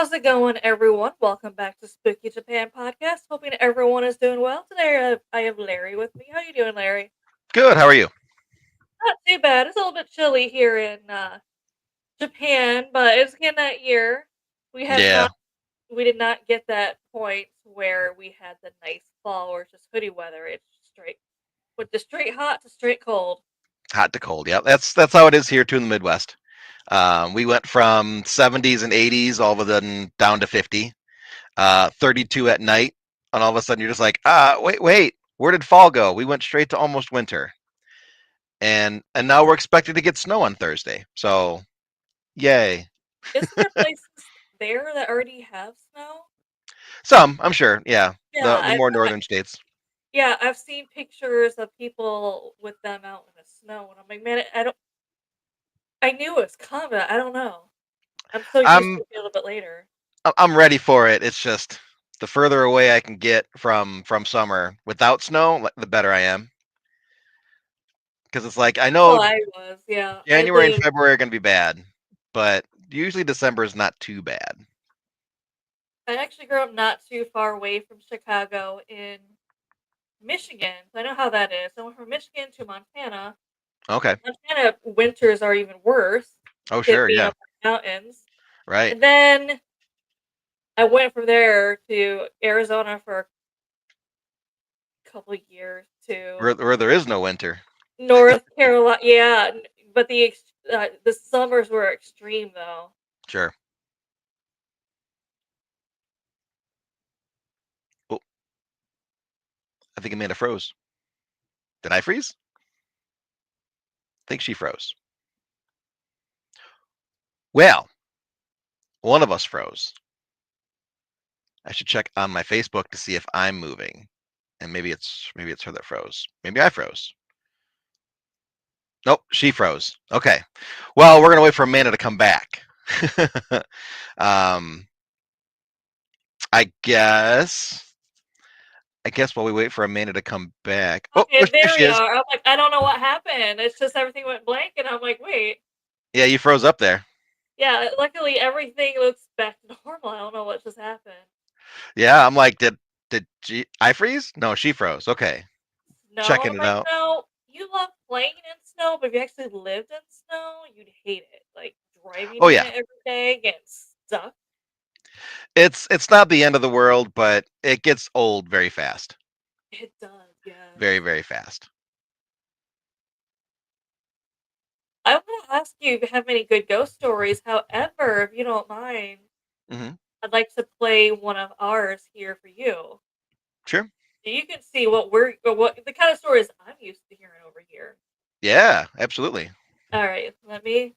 How's it going, everyone? Welcome back to Spooky Japan Podcast. Hoping everyone is doing well. Today, I have Larry with me. How you doing, Larry? Good. How are you? Not too bad. It's a little bit chilly here in Japan, but it's getting that year. We have Yeah. not. We did not get that point where we had the nice fall or just hoodie weather. It's straight, with the straight hot to straight cold. Hot to cold. Yeah. That's how it is here too in the Midwest. We went from 70s and 80s all of a sudden down to 50, 32 at night, and all of a sudden you're just like, wait, where did fall go? We went straight to almost winter, and now we're expected to get snow on Thursday. So yay. Isn't there places there that already have snow? Some, I'm sure. Yeah. Yeah, The more northern states. yeah, I've seen pictures of people with them out in the snow, and I'm like, man, I don't. I knew it was coming. I don't know. I'm so used to I'm it a little bit later. I'm ready for it. It's just the further away I can get from summer without snow, the better I am. Because it's like I know Well, I was, yeah. I January and live. February are going to be bad, but usually December is not too bad. I actually grew up not too far away from Chicago in Michigan. So I know how that is. I went from Michigan to Montana. Okay. Montana winters are even worse, Oh, it sure. being Yeah. up in the mountains. Right. And then I went from there to Arizona for a couple of years to Where there is no winter. North Carolina. Yeah, but the summers were extreme though. Sure. Oh, I think Amanda froze. Did I freeze? I think she froze. Well, one of us froze. I should check on my Facebook to see if I'm moving, and maybe it's her that froze. Maybe I froze. Nope, she froze. Okay. Well, we're gonna wait for Amanda to come back. um, I guess. I guess while we wait for Amanda to come back. Oh, Okay, there there she we is. are. I'm like, I don't know what happened. It's just everything went blank, and I'm like, wait. Yeah, you froze up there. Yeah, luckily everything looks back to normal. I don't know what just happened. Yeah, I'm like, I freeze? No, she froze. Okay, Snow, and checking I'm it like, out. no, you love playing in snow, but if you actually lived in snow, you'd hate it. Like driving Oh in yeah, it every day, getting stuck. it's not the end of the world, but it gets old very fast. It does, yes. Very very fast. I want to ask you if you have any good ghost stories. However, if you don't mind, Hmm. I'd like to play one of ours here for you. Sure. So you can see what the kind of stories I'm used to hearing over here. Yeah, absolutely. All right, let me.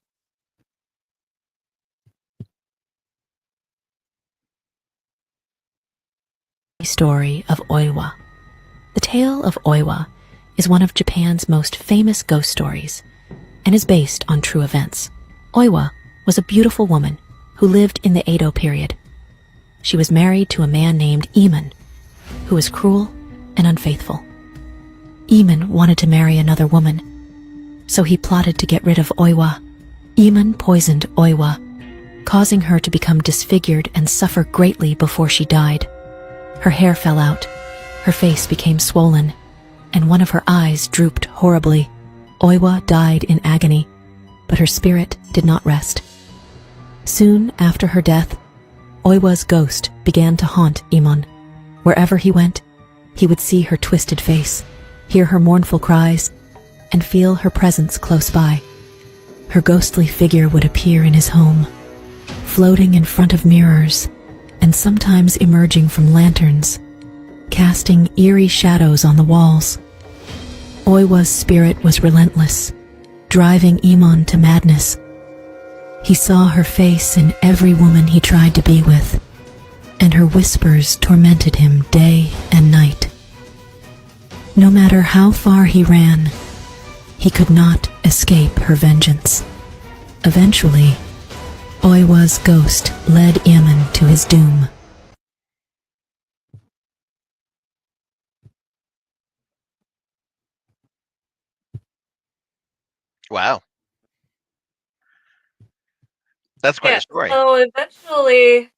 Story of Oiwa. The tale of Oiwa is one of Japan's most famous ghost stories and is based on true events. Oiwa was a beautiful woman who lived in the Edo period. She was married to a man named Iman, who was cruel and unfaithful. Iman wanted to marry another woman, so he plotted to get rid of Oiwa. Iman poisoned Oiwa, causing her to become disfigured and suffer greatly before she died. Her hair fell out, her face became swollen, and one of her eyes drooped horribly. Oiwa died in agony, but her spirit did not rest. Soon after her death, Oiwa's ghost began to haunt Iman. Wherever he went, he would see her twisted face, hear her mournful cries, and feel her presence close by. Her ghostly figure would appear in his home, floating in front of mirrors, and sometimes emerging from lanterns, casting eerie shadows on the walls. Oiwa's spirit was relentless, driving Iman to madness. He saw her face in every woman he tried to be with, and her whispers tormented him day and night. No matter how far he ran, he could not escape her vengeance. Eventually, Oiwa's ghost led Iman to his doom. Wow, that's quite Yeah. a story. So eventually,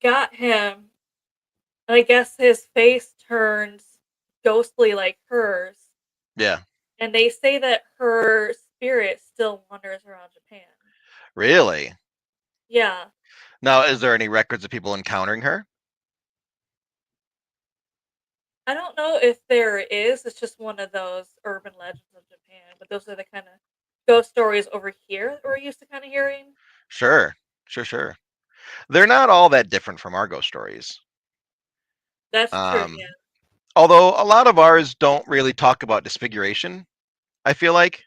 got him, and I guess his face turns ghostly like hers. Yeah. And they say that her spirit still wanders around Japan. Really? Yeah. Now, is there any records of people encountering her? I don't know if there is. It's just one of those urban legends of Japan. But those are the kind of ghost stories over here that we're used to kind of hearing. Sure. Sure. They're not all that different from our ghost stories. That's true, Um, yeah. although a lot of ours don't really talk about disfiguration, I feel like.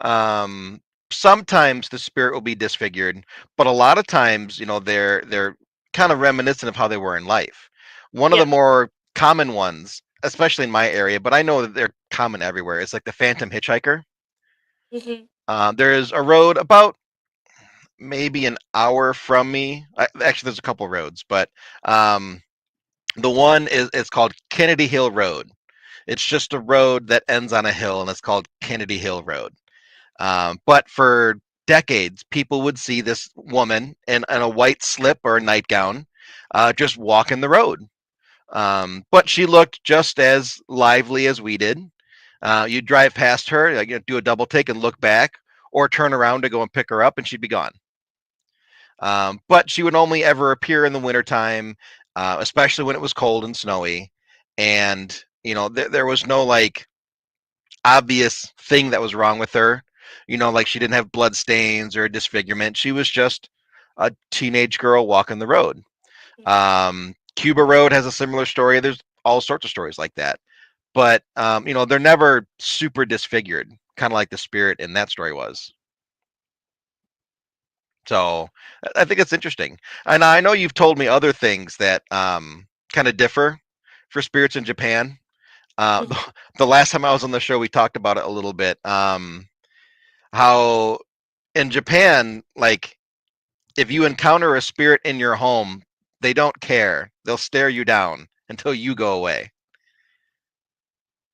Um, sometimes the spirit will be disfigured, but a lot of times, they're kind of reminiscent of how they were in life. One of the Yeah. more common ones, especially in my area, but I know that they're common everywhere, is like the phantom hitchhiker. Hmm. There's a road about maybe an hour from me. Actually, there's a couple roads, but um, the one is it's called Kennedy Hill Road. It's just a road that ends on a hill, and it's called Kennedy Hill Road. But for decades, people would see this woman in a white slip or a nightgown just walking the road. But she looked just as lively as we did. You'd drive past her, like, do a double take and look back, or turn around to go and pick her up, and she'd be gone. But she would only ever appear in the wintertime, especially when it was cold and snowy. And, there was no like obvious thing that was wrong with her. Like she didn't have blood stains or disfigurement. She was just a teenage girl walking the road. Cuba Road has a similar story. There's all sorts of stories like that. But, they're never super disfigured, kind of like the spirit in that story was. So I think it's interesting. And I know you've told me other things that kind of differ for spirits in Japan. Hmm. The last time I was on the show, we talked about it a little bit. How in Japan, like if you encounter a spirit in your home, they don't care. They'll stare you down until you go away.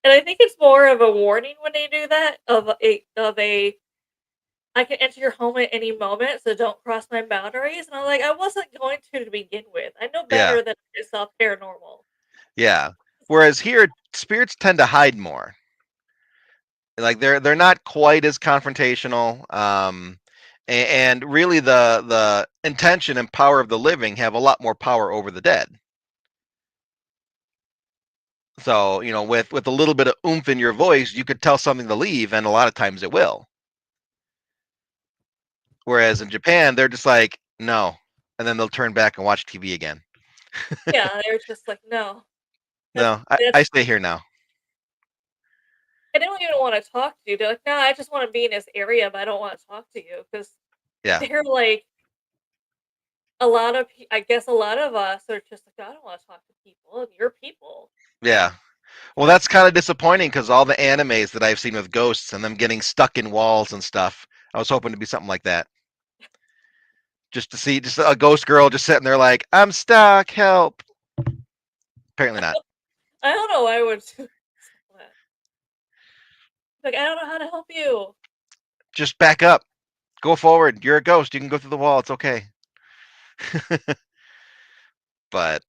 And I think it's more of a warning when they do that of a I can enter your home at any moment, so don't cross my boundaries. And I'm like, I wasn't going to begin with. I know Yeah, better than yourself paranormal. yeah. Whereas here, spirits tend to hide more. Like they're not quite as confrontational. And really, the intention and power of the living have a lot more power over the dead. So, with a little bit of oomph in your voice, you could tell something to leave, and a lot of times it will. Whereas in Japan, they're just like, no, and then they'll turn back and watch TV again. Yeah, they're just like, no. That's No, I that's stay here now. I don't even want to talk to you. They're like, no, I just want to be in this area, but I don't want to talk to you because Yeah, they're like I guess a lot of us are just like, I don't want to talk to people, and you're people. yeah. Well, Like, that's kind of disappointing because all the animes that I've seen with ghosts and them getting stuck in walls and stuff, I was hoping to be something like that. Just to see just a ghost girl just sitting there like, I'm stuck, help. Apparently not. I don't know. I would do that. Like, I don't know how to help you. Just back up. Go forward. You're a ghost. You can go through the wall. It's okay. But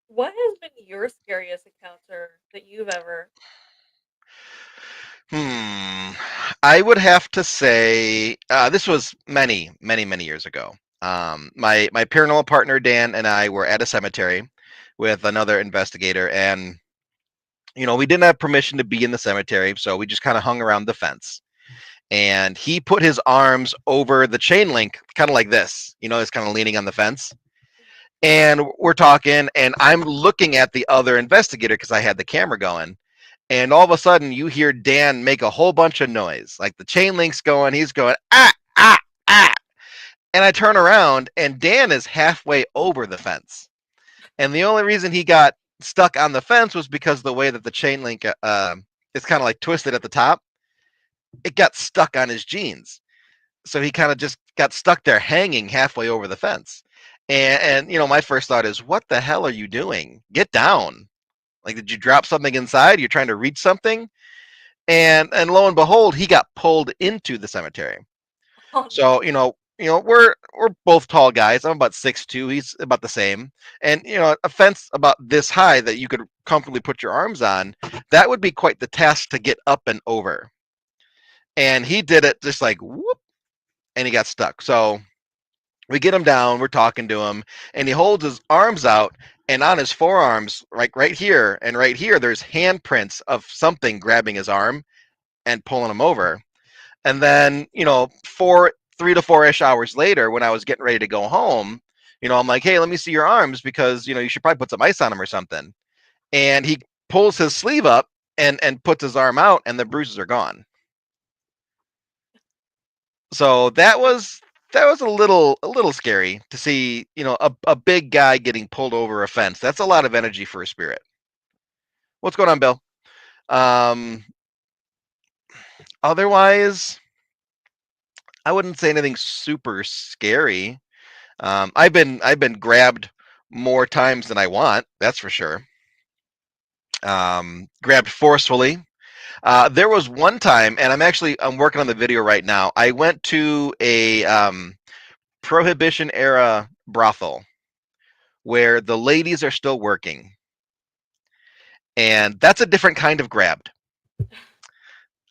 What has been your scariest encounter that you've ever? hmm, I would have to say this was many, many, many years ago. My paranormal partner Dan and I were at a cemetery with another investigator, and we didn't have permission to be in the cemetery, so we just kind of hung around the fence. And he put his arms over the chain link, kind of like this. He's kind of leaning on the fence. And we're talking, and I'm looking at the other investigator because I had the camera going. And all of a sudden, you hear Dan make a whole bunch of noise. Like the chain link's going, he's going, ah, ah, ah. And I turn around, and Dan is halfway over the fence. And the only reason he got stuck on the fence was because the way that the chain link is kind of like twisted at the top. It got stuck on his jeans. So he kind of just got stuck there hanging halfway over the fence. And my first thought is, what the hell are you doing? Get down. Like, did you drop something inside? You're trying to reach something? And lo and behold, he got pulled into the cemetery. Oh So, no! we're both tall guys. I'm about 6'2". He's about the same. And a fence about this high that you could comfortably put your arms on, that would be quite the task to get up and over. And he did it just like whoop, and he got stuck. So we get him down, we're talking to him, and he holds his arms out, and on his forearms, right here and right here, there's handprints of something grabbing his arm and pulling him over. And then, 3 to 4-ish hours later, when I was getting ready to go home, I'm like, hey, let me see your arms because, you should probably put some ice on them or something. And he pulls his sleeve up and puts his arm out, and the bruises are gone. So that was a little scary to see, a big guy getting pulled over a fence. That's a lot of energy for a spirit. What's going on, Bill? Otherwise, I wouldn't say anything super scary. I've been grabbed more times than I want. That's for sure. Grabbed forcefully. There was one time, and I'm working on the video right now. I went to a Prohibition era brothel where the ladies are still working, and that's a different kind of grabbed.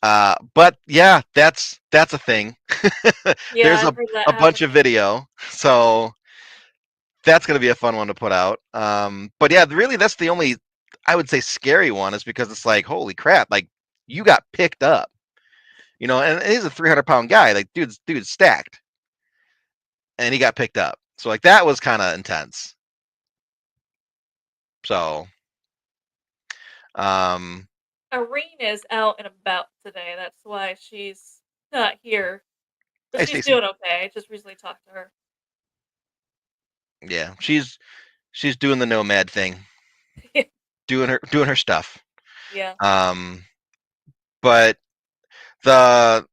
But yeah, that's a thing. Yeah, There's I've heard that a bunch happen. of video, so that's going to be a fun one to put out. But yeah, really, that's the only, I would say, scary one, is because it's like, holy crap, like you got picked up, and he's a 300-pound guy, like dude's stacked, and he got picked up. So like that was kind of intense. So, um, Irene is out and about today. That's why she's not here. But hey she's Stacy, doing okay. I just recently talked to her. yeah, she's doing the nomad thing, doing her stuff. Yeah. Um, but the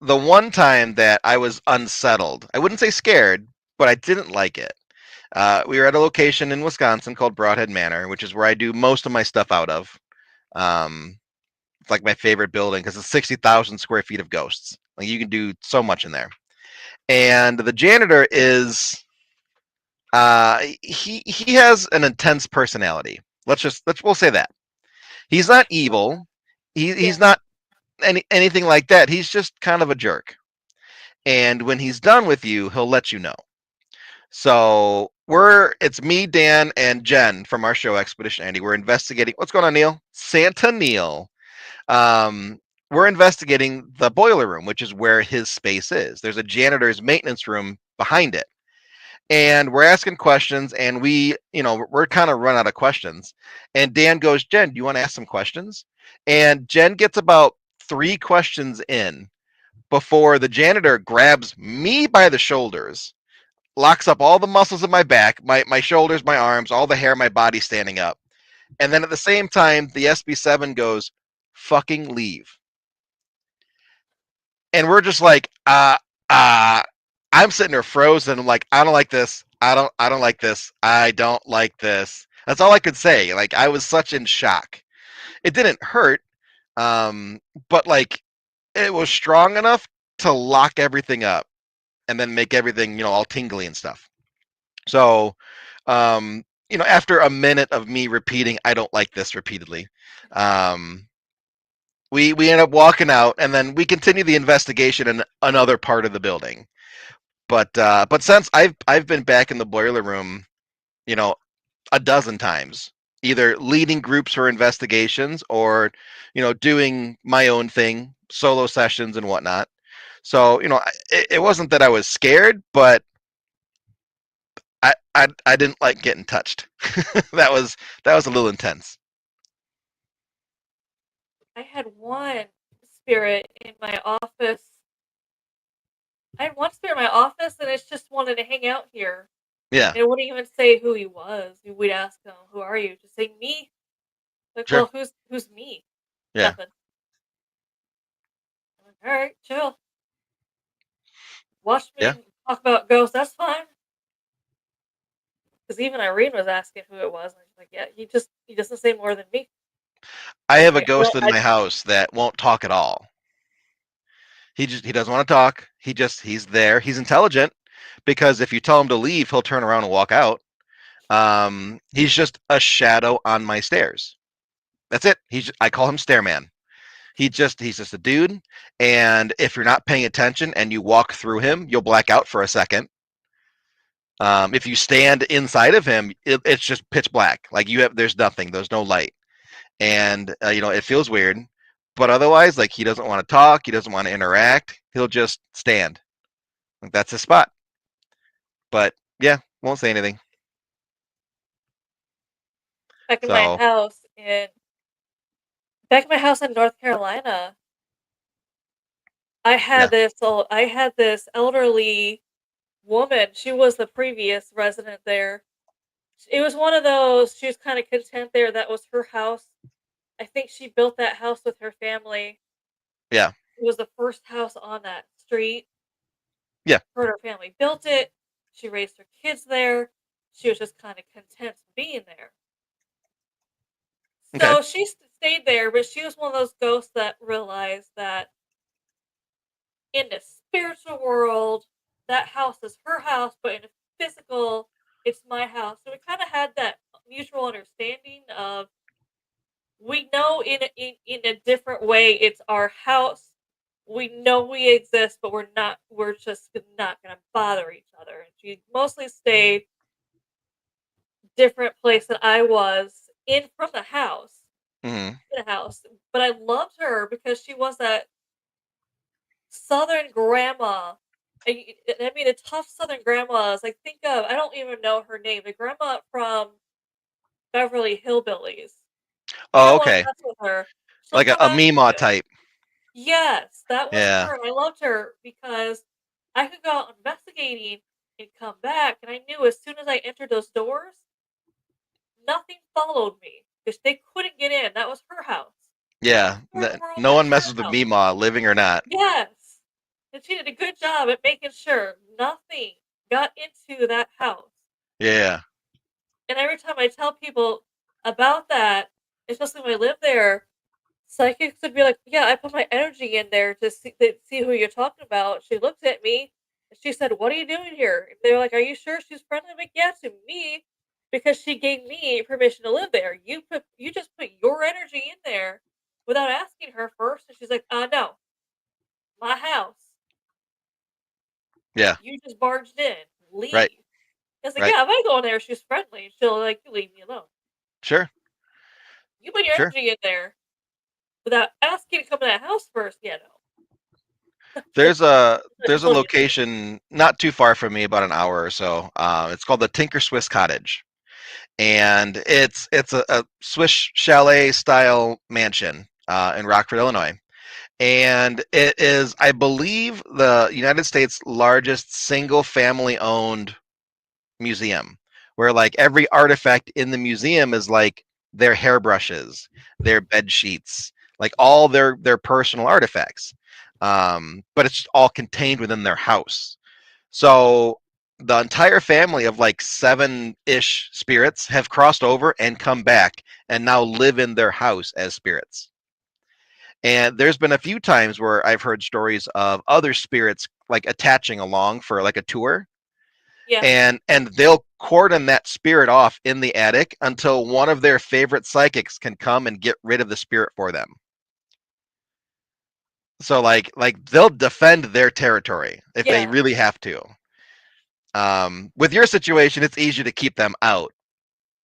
the one time that I was unsettled, I wouldn't say scared, but I didn't like it. We were at a location in Wisconsin called Broadhead Manor, which is where I do most of my stuff out of. It's like my favorite building because it's 60,000 square feet of ghosts. Like you can do so much in there. And the janitor is he has an intense personality. We'll say that. He's not evil. Yeah. He's not anything like that. He's just kind of a jerk. And when he's done with you, he'll let you know. So it's me, Dan, and Jen from our show Expedition Andy. We're investigating. What's going on, Neil? Santa Neil. We're investigating the boiler room, which is where his space is. There's a janitor's maintenance room behind it. And we're asking questions, and we're kind of run out of questions. And Dan goes, Jen, do you want to ask some questions? And Jen gets about 3 questions in before the janitor grabs me by the shoulders, locks up all the muscles of my back, my shoulders, my arms, all the hair, my body standing up. And then at the same time, the SB7 goes, fucking leave. And we're just like, I'm sitting there frozen. I'm like, I don't like this. I don't like this. I don't like this. That's all I could say. Like I was such in shock. It didn't hurt, but like it was strong enough to lock everything up and then make everything, all tingly and stuff. So, after a minute of me repeating, I don't like this repeatedly, we end up walking out, and then we continue the investigation in another part of the building. But since I've been back in the boiler room, a dozen times, either leading groups for investigations or, doing my own thing, solo sessions and whatnot. So, it wasn't that I was scared, but I didn't like getting touched. that was a little intense. I had one spirit in my office. I had one spirit in my office, and it just wanted to hang out here. Yeah, And it wouldn't even say who he was. We'd ask him, "Who are you?" Just say me. Like, sure. well, who's me? Yeah, Nothing. I'm like, all right, chill. Watch yeah. me talk about ghosts. That's fine. Because even Irene was asking who it was, and she's like, "Yeah, he doesn't say more than me." I have a Like, ghost in my house that won't talk at all. He doesn't want to talk. He's there. He's intelligent because if you tell him to leave, he'll turn around and walk out. He's just a shadow on my stairs. That's it. I call him Stairman. He's just a dude, and if you're not paying attention and you walk through him, you'll black out for a second. If you stand inside of him, it's just pitch black. Like there's nothing. There's no light, and it feels weird. But otherwise, like he doesn't want to talk. He doesn't want to interact. He'll just stand. Like that's his spot. But yeah, won't say anything. Back in my So house in back in my house in North Carolina, yeah, I had this elderly woman. She was the previous resident there. It was one of those, she was kind of content there. That was her house. I think she built that house with her family. yeah, It was the first house on that street. yeah. Her and her family built it. She raised her kids there. She was just kind of content being there. Okay. So she stayed there, but she was one of those ghosts that realized that in the spiritual world, that house is her house, but in the physical, it's my house. So we kind of had that mutual understanding of, we know in a different way it's our house. We know we exist, but we're just not going to bother each other. And she mostly stayed different place than I was in from the house. Hmm. In the house. But I loved her because she was that Southern grandma. I mean, a tough Southern grandmas. Like, think of, I don't even know her name. The grandma from Beverly Hillbillies. You Oh, don't want to okay. mess with her. She'll Like come a after Mima you. type. Yes, that was Yeah, her. And I loved her because I could go out investigating and come back. And I knew as soon as I entered those doors, nothing followed me because they couldn't get in. That was her house. yeah. Her world, No that's one her messes with house. Mima, living or not. Yes. And she did a good job at making sure nothing got into that house. Yeah, And every time I tell people about that, especially when I live there, psychics would be like, "Yeah, I put my energy in there to see who you're talking about." She looked at me and she said, "What are you doing here?" And they were like, "Are you sure she's friendly?" I'm like, "Yeah, to me, because she gave me permission to live there. You just put your energy in there without asking her first." And she's like, no, my house. yeah. You just barged in. Right, Leave." I was like, right. "Yeah, if I go in there, she's friendly. She'll like, you leave me alone. Sure, You put your sure. energy in there without asking to come to that house first." Yeah, no. There's a Totally different. location not too far from me, about an hour or so. It's called the Tinker Swiss Cottage, and it's a Swiss chalet style mansion in Rockford, Illinois. And it is, I believe, the United States largest single family owned museum, where like every artifact in the museum is like their hairbrushes, their bed sheets, like all their personal artifacts. But it's all contained within their house. So the entire family of like seven-ish spirits have crossed over and come back and now live in their house as spirits. And there's been a few times where I've heard stories of other spirits like attaching along for like a tour, Yeah. and they'll cordon that spirit off in the attic until one of their favorite psychics can come and get rid of the spirit for them. So like they'll defend their territory if they Yeah. really have to. With your situation, it's easier to keep them out,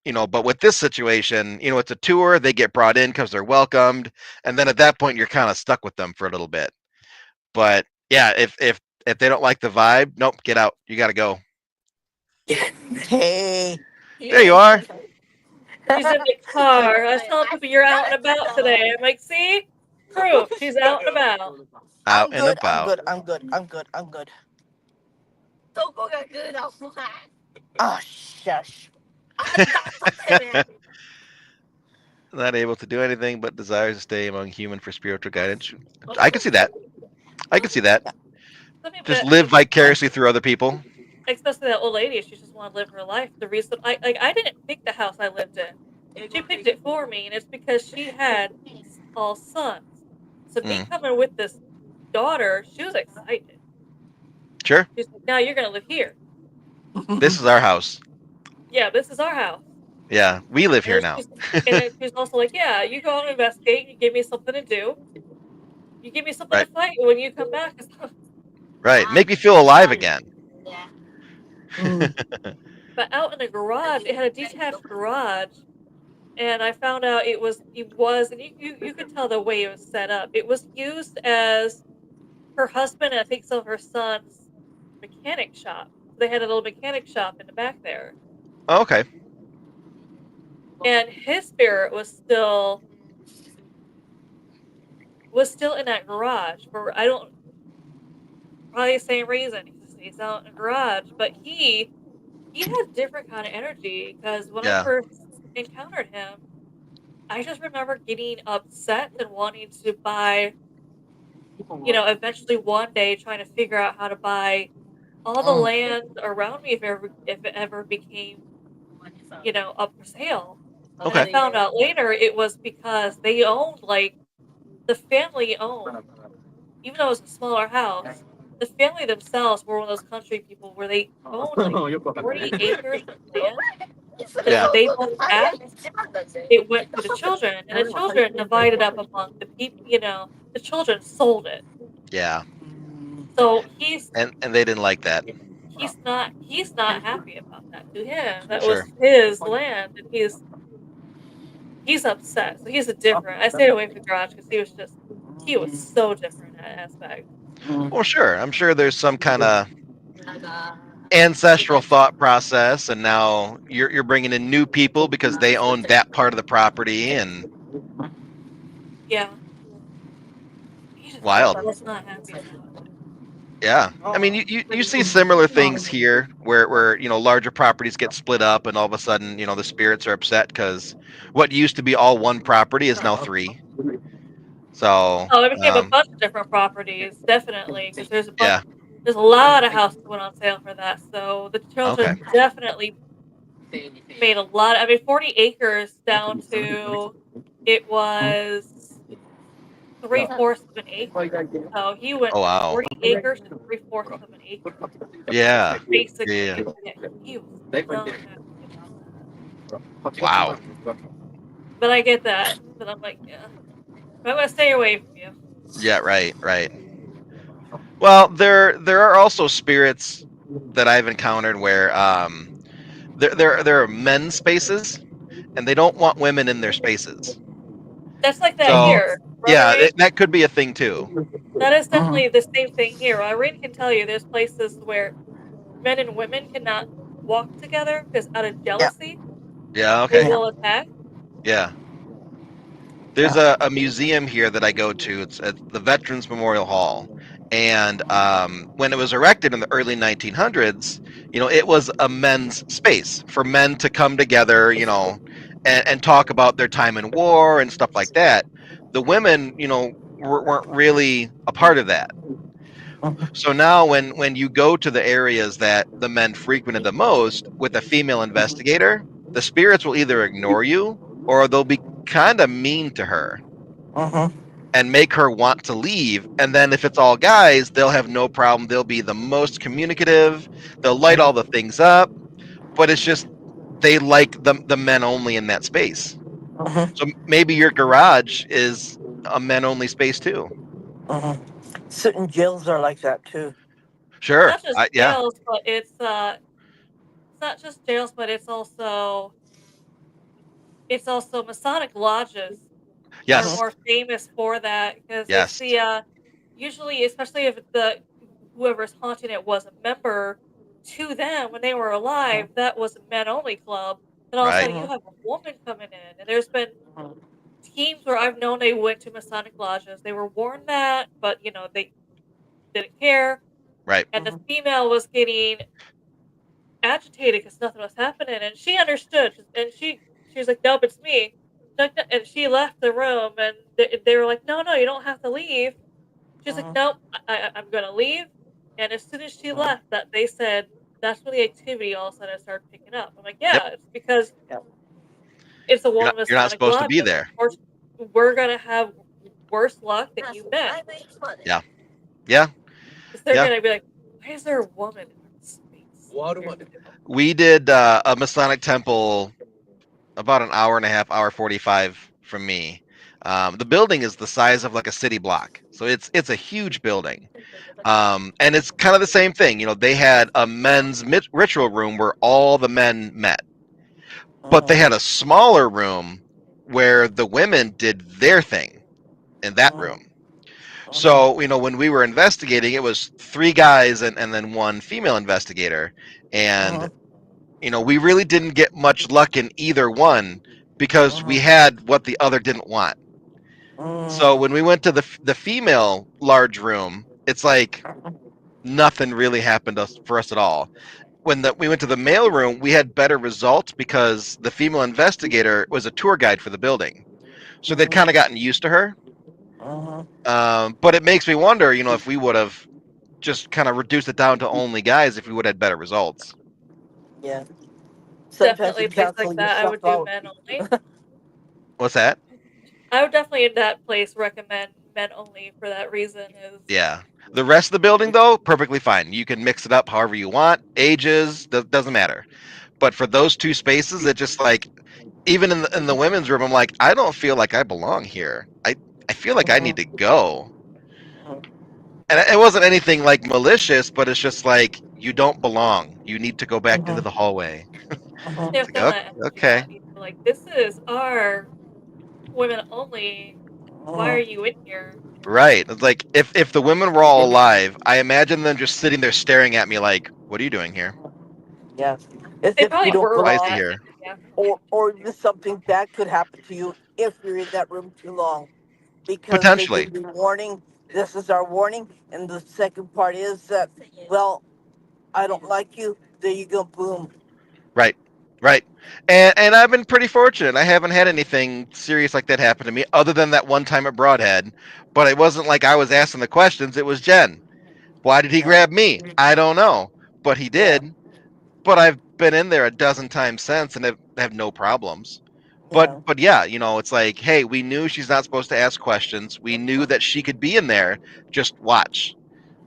but with this situation, it's a tour. They get brought in because they're welcomed, and then at that point, you're kind of stuck with them for a little bit. But yeah, if they don't like the vibe, nope, get out. You got to go. Hey. There you are, She's in the car. I was telling people you're out and about today. I'm like, see? Proof. She's out and about. out I'm and good. I'm about. good. I'm good. I'm good. I'm good. Oh, shush. Not able to do anything but desires to stay among human for spiritual guidance. I can see that. I can see that. Some people Just that live vicariously through other people. especially that old lady, she just want to live her life. The reason I didn't pick the house I lived in. She picked it for me, and it's because she had all sons. So me Mm, coming with this daughter, she was excited. Sure. She's like, "Now you're gonna live here. This is our house. Yeah, this is our house." Yeah, we live And here then now. she's also like, "Yeah, you go and investigate. You give me something to do. You give me something to Right. fight when you come back." Right. Make me feel alive again. But out in the garage, it had a detached garage, and I found out it was, and you could tell the way it was set up. It was used as her husband and I think some of her son's mechanic shop. They had a little mechanic shop in the back there, Oh, okay. and his spirit was still in that garage for I don't probably the same reason he's out in the garage, but he had different kind of energy because when I Yeah. first encountered him, I just remember getting upset and wanting to buy, eventually one day trying to figure out how to buy all the land around me if it ever became, up for sale. And I Okay. found out later it was because they owned like the family owned, even though it was a smaller house, the family themselves were one of those country people where they owned like 40 acres of land that Yeah. when they both passed, it went to the children, and the children divided up among the people. The children sold it. Yeah. So And they didn't like that. he's not happy about that. To him, that Sure. was his land, and he's upset. So he's a different. I stayed away from the garage because he was so different in that aspect. Well, sure. I'm sure there's some kind of ancestral thought process, and now you're bringing in new people because they own that part of the property, and Yeah, he just wild. was not happy about it. Yeah. I mean, you see similar things here where larger properties get split up, and all of a sudden, the spirits are upset because what used to be all one property is now three. So, Oh, it became a bunch of different properties, definitely, because yeah. there's a lot of houses went on sale for that. So the Okay. children definitely made a lot. I mean, 40 acres down to it was 3/4 of an acre. So he went Oh, from wow. 40 acres to 3/4 of an acre, Yeah. Yeah. basically. Yeah, he was not happy about that. Wow. But I get that. But I'm like, yeah, I'm gonna stay away from you. Yeah. Right. Right. Well, there are also spirits that I've encountered where there are men's spaces, and they don't want women in their spaces. That's like that So here, Brother yeah, Rain. that could be a thing too. That is definitely the same thing here. Irene can tell you there's places where men and women cannot walk together because out of Yeah. jealousy, Yeah. they Okay. will attack. Yeah. There's a museum here that I go to. It's at the Veterans Memorial Hall. And when it was erected in the early 1900s, it was a men's space for men to come together, and talk about their time in war and stuff like that. The women, weren't really a part of that. So now when you go to the areas that the men frequented the most with a female investigator, the spirits will either ignore you or they'll be kind of mean to her and make her want to leave. And then if it's all guys, they'll have no problem. They'll be the most communicative. They'll light all the things up, but it's just they like the men only in that space. So maybe your garage is a men only space too. Certain jails are like that too. Sure. Not just Yeah. jails, but it's not just jails, but it's also Masonic lodges are Yes. more famous for that because it's Yes. usually, especially if whoever's haunting it was a member to them when they were alive, that was a men only club. Then all of a Right. sudden you have a woman coming in, and there's been teams where I've known they went to Masonic lodges. They were warned that, but they didn't care, Right. and the female was getting agitated because nothing was happening, and she understood, and she was like, "Nope, it's me." And she left the room, and they were like, "No, no, you don't have to leave." She's like, "Nope, I'm gonna leave." And as soon as she left, that they said that's when the activity all of a sudden started picking up. I'm like, Yep. "Yeah, it's because it's a one You're not Masonic supposed to lodge, be and there. of course we're gonna have worse luck than you meant." Yeah. Yeah, Because they're yeah. gonna be like, "Why is there a woman in our space?" We did a Masonic temple about an hour and a half, hour 45 from me. The building is the size of like a city block, so it's a huge building. And it's kind of the same thing. They had a men's ritual room where all the men met, but they had a smaller room where the women did their thing in that room. So, when we were investigating, it was three guys and then one female investigator. And, we really didn't get much luck in either one because we had what the other didn't want. So when we went to the female large room, it's like nothing really happened for us at all. When we went to the male room, we had better results because the female investigator was a tour guide for the building. So they'd kind of gotten used to her. But it makes me wonder, if we would have just kind of reduced it down to only guys, if we would have had better results. Yeah. Sometimes Definitely you a place cancel like that, I yourself would do out. men only. What's that? I would definitely in that place recommend men only for that reason. Is Yeah. The rest of the building, though, perfectly fine. You can mix it up however you want. Ages doesn't matter. But for those two spaces, it just like even in the women's room, I'm like, I don't feel like I belong here. I feel like I need to go. And it wasn't anything like malicious, but it's just like you don't belong. You need to go back into the hallway. they're It's like, gonna ask you okay, that. Like, this is our women only. Why are you in here? right. It's like if the women were all alive, I imagine them just sitting there staring at me like, "What are you doing here? Yeah. As They if you probably don't were Why is looking he belong, at here?" you. Yeah. or even something bad could happen to you if you're in that room too long, because they Potentially, give you warning. This is our warning, and the second part is that, well, I don't like you. There you go, boom. right, right. And I've been pretty fortunate. I haven't had anything serious like that happen to me, other than that one time at Broadhead. But it wasn't like I was asking the questions. It was Jen. Why did he Yeah, grab me? I don't know, but he yeah, did. But I've been in there a dozen times since and have no problems. But yeah. but yeah, it's like, hey, we knew she's not supposed to ask questions. We knew that she could be in there. Just watch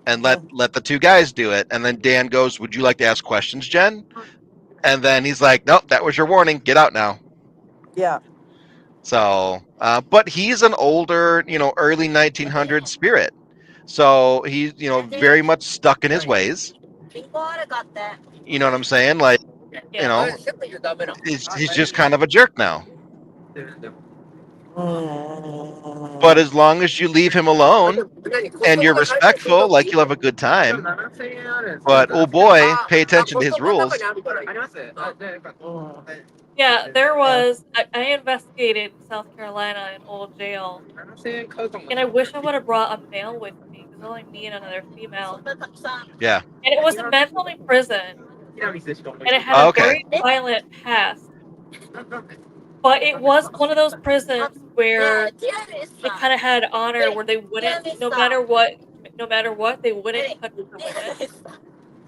and let the two guys do it. And then Dan goes, "Would you like to ask questions, Jen?" And then he's like, "Nope, that was your warning. Get out now." Yeah. So, but he's an older, early 1900s spirit. So he's, very much stuck in his ways. You know what I'm saying? Like, you Yeah. know, he's just kind of a jerk now. But Mm. as long as you leave him alone and you're respectful, like you'll have a good time. But oh boy, pay attention to his rules. Mm. Yeah, there Yeah. was. I investigated in South Carolina an old jail, and I wish I would have brought a male with me because only me and another female. Yeah. And it was a mental only prison, and it had a Okay. very violent past. But it was one of those prisons where they kind of had honor, where they wouldn't, no matter what, they wouldn't touch the women.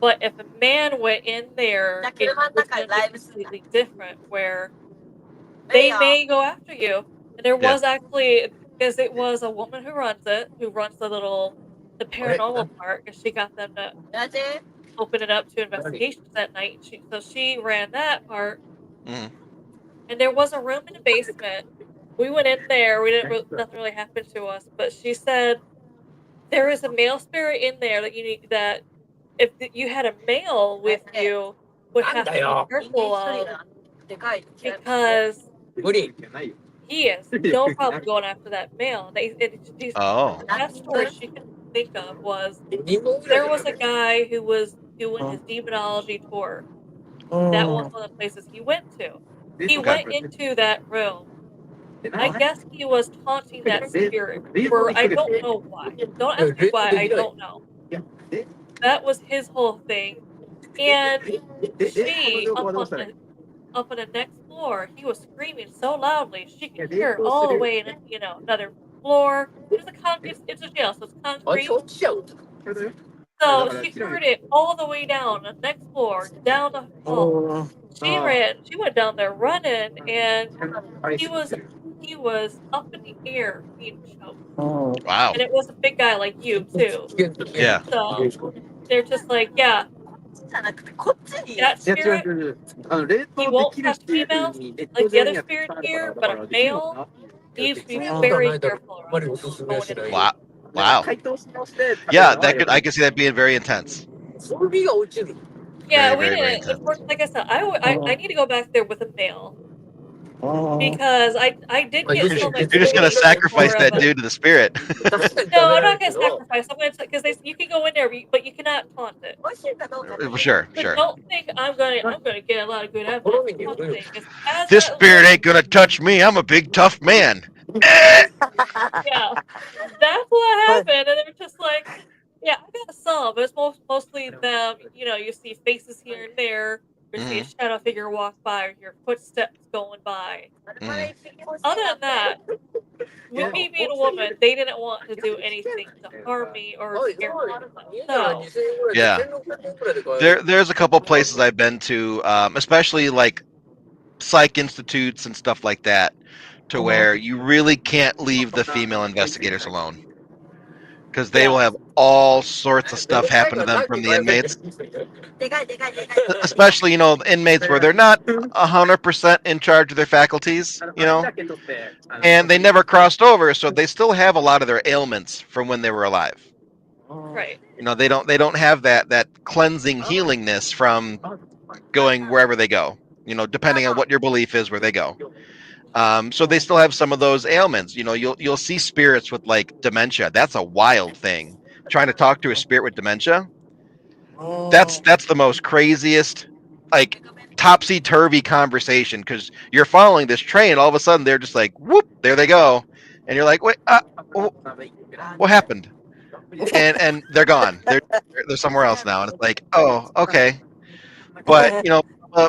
But if a man went in there, it was going to be completely different, where they may go after you. And there Yeah. was actually, because it was a woman who runs it, who runs the paranormal part, because she got them to open it up to investigations at night. So she ran that part, Mhm. and there was a room in the basement. We went in there. We didn't. Nothing really happened to us, but she said there is a male spirit in there that you need. That if you had a male with you, would have to be careful of, because he has no problem going after that male. Oh. The best story she could think of was there was a guy who was doing his demonology tour. That was Mm. one of the places he went to. He Okay. went into that room. I guess he was taunting that spirit for I don't know why. Don't ask me why, I don't know. That was his whole thing. And she up on the next floor, he was screaming so loudly she could hear it all the way in another floor. It's a jail, so it's concrete. So she heard it all the way down the next floor, down the hall. Mm. She went down there running, and he was he was up in the air being choked. Wow. And it was a big guy like you too. Yeah. So they're just like, yeah, that spirit, he won't touch females like the other spirit here, but a male, you should be very careful around going in there. Wow. Wow. Yeah, I could see that being very intense. Yeah, Very, we very, very didn't. intense. Unfortunately, like I said, I need to go back there with a male because I did get some You're just gonna experience sacrifice more of that a. dude to the spirit. No, I'm not gonna sacrifice. I'm gonna because you can go in there, but you cannot taunt it. For sure, So sure. don't think I'm gonna get a lot of good evidence. Trust me, because as This that spirit little ain't gonna touch me. I'm a big tough man. Eh! yeah, that's what But happened, and they're just like, yeah, I got some, but it's mostly them. You know, you see faces here and there. You see a Mhm, shadow figure walk by, or your footsteps going by. mhm. Other than that, with me being a woman, they didn't want to do anything to harm me or scare me with them. So, Yeah. There's a couple places I've been to, especially like psych institutes and stuff like that, to where you really can't leave the female investigators alone because they will yeah, have all sorts of stuff happen to them from the inmates. Especially, inmates where they're not 100% in charge of their faculties, and they never crossed over, so they still have a lot of their ailments from when they were alive. right. They don't have that cleansing healingness from going wherever they go. Depending on what your belief is, where they go. So they still have some of those ailments. You'll see spirits with like dementia. That's a wild thing. Trying to talk to a spirit with dementia. That's the most craziest, like topsy turvy conversation because you're following this train. All of a sudden, they're just like, whoop, there they go, and you're like, wait, what happened? And they're gone. They're somewhere else now, and it's like, oh, okay. But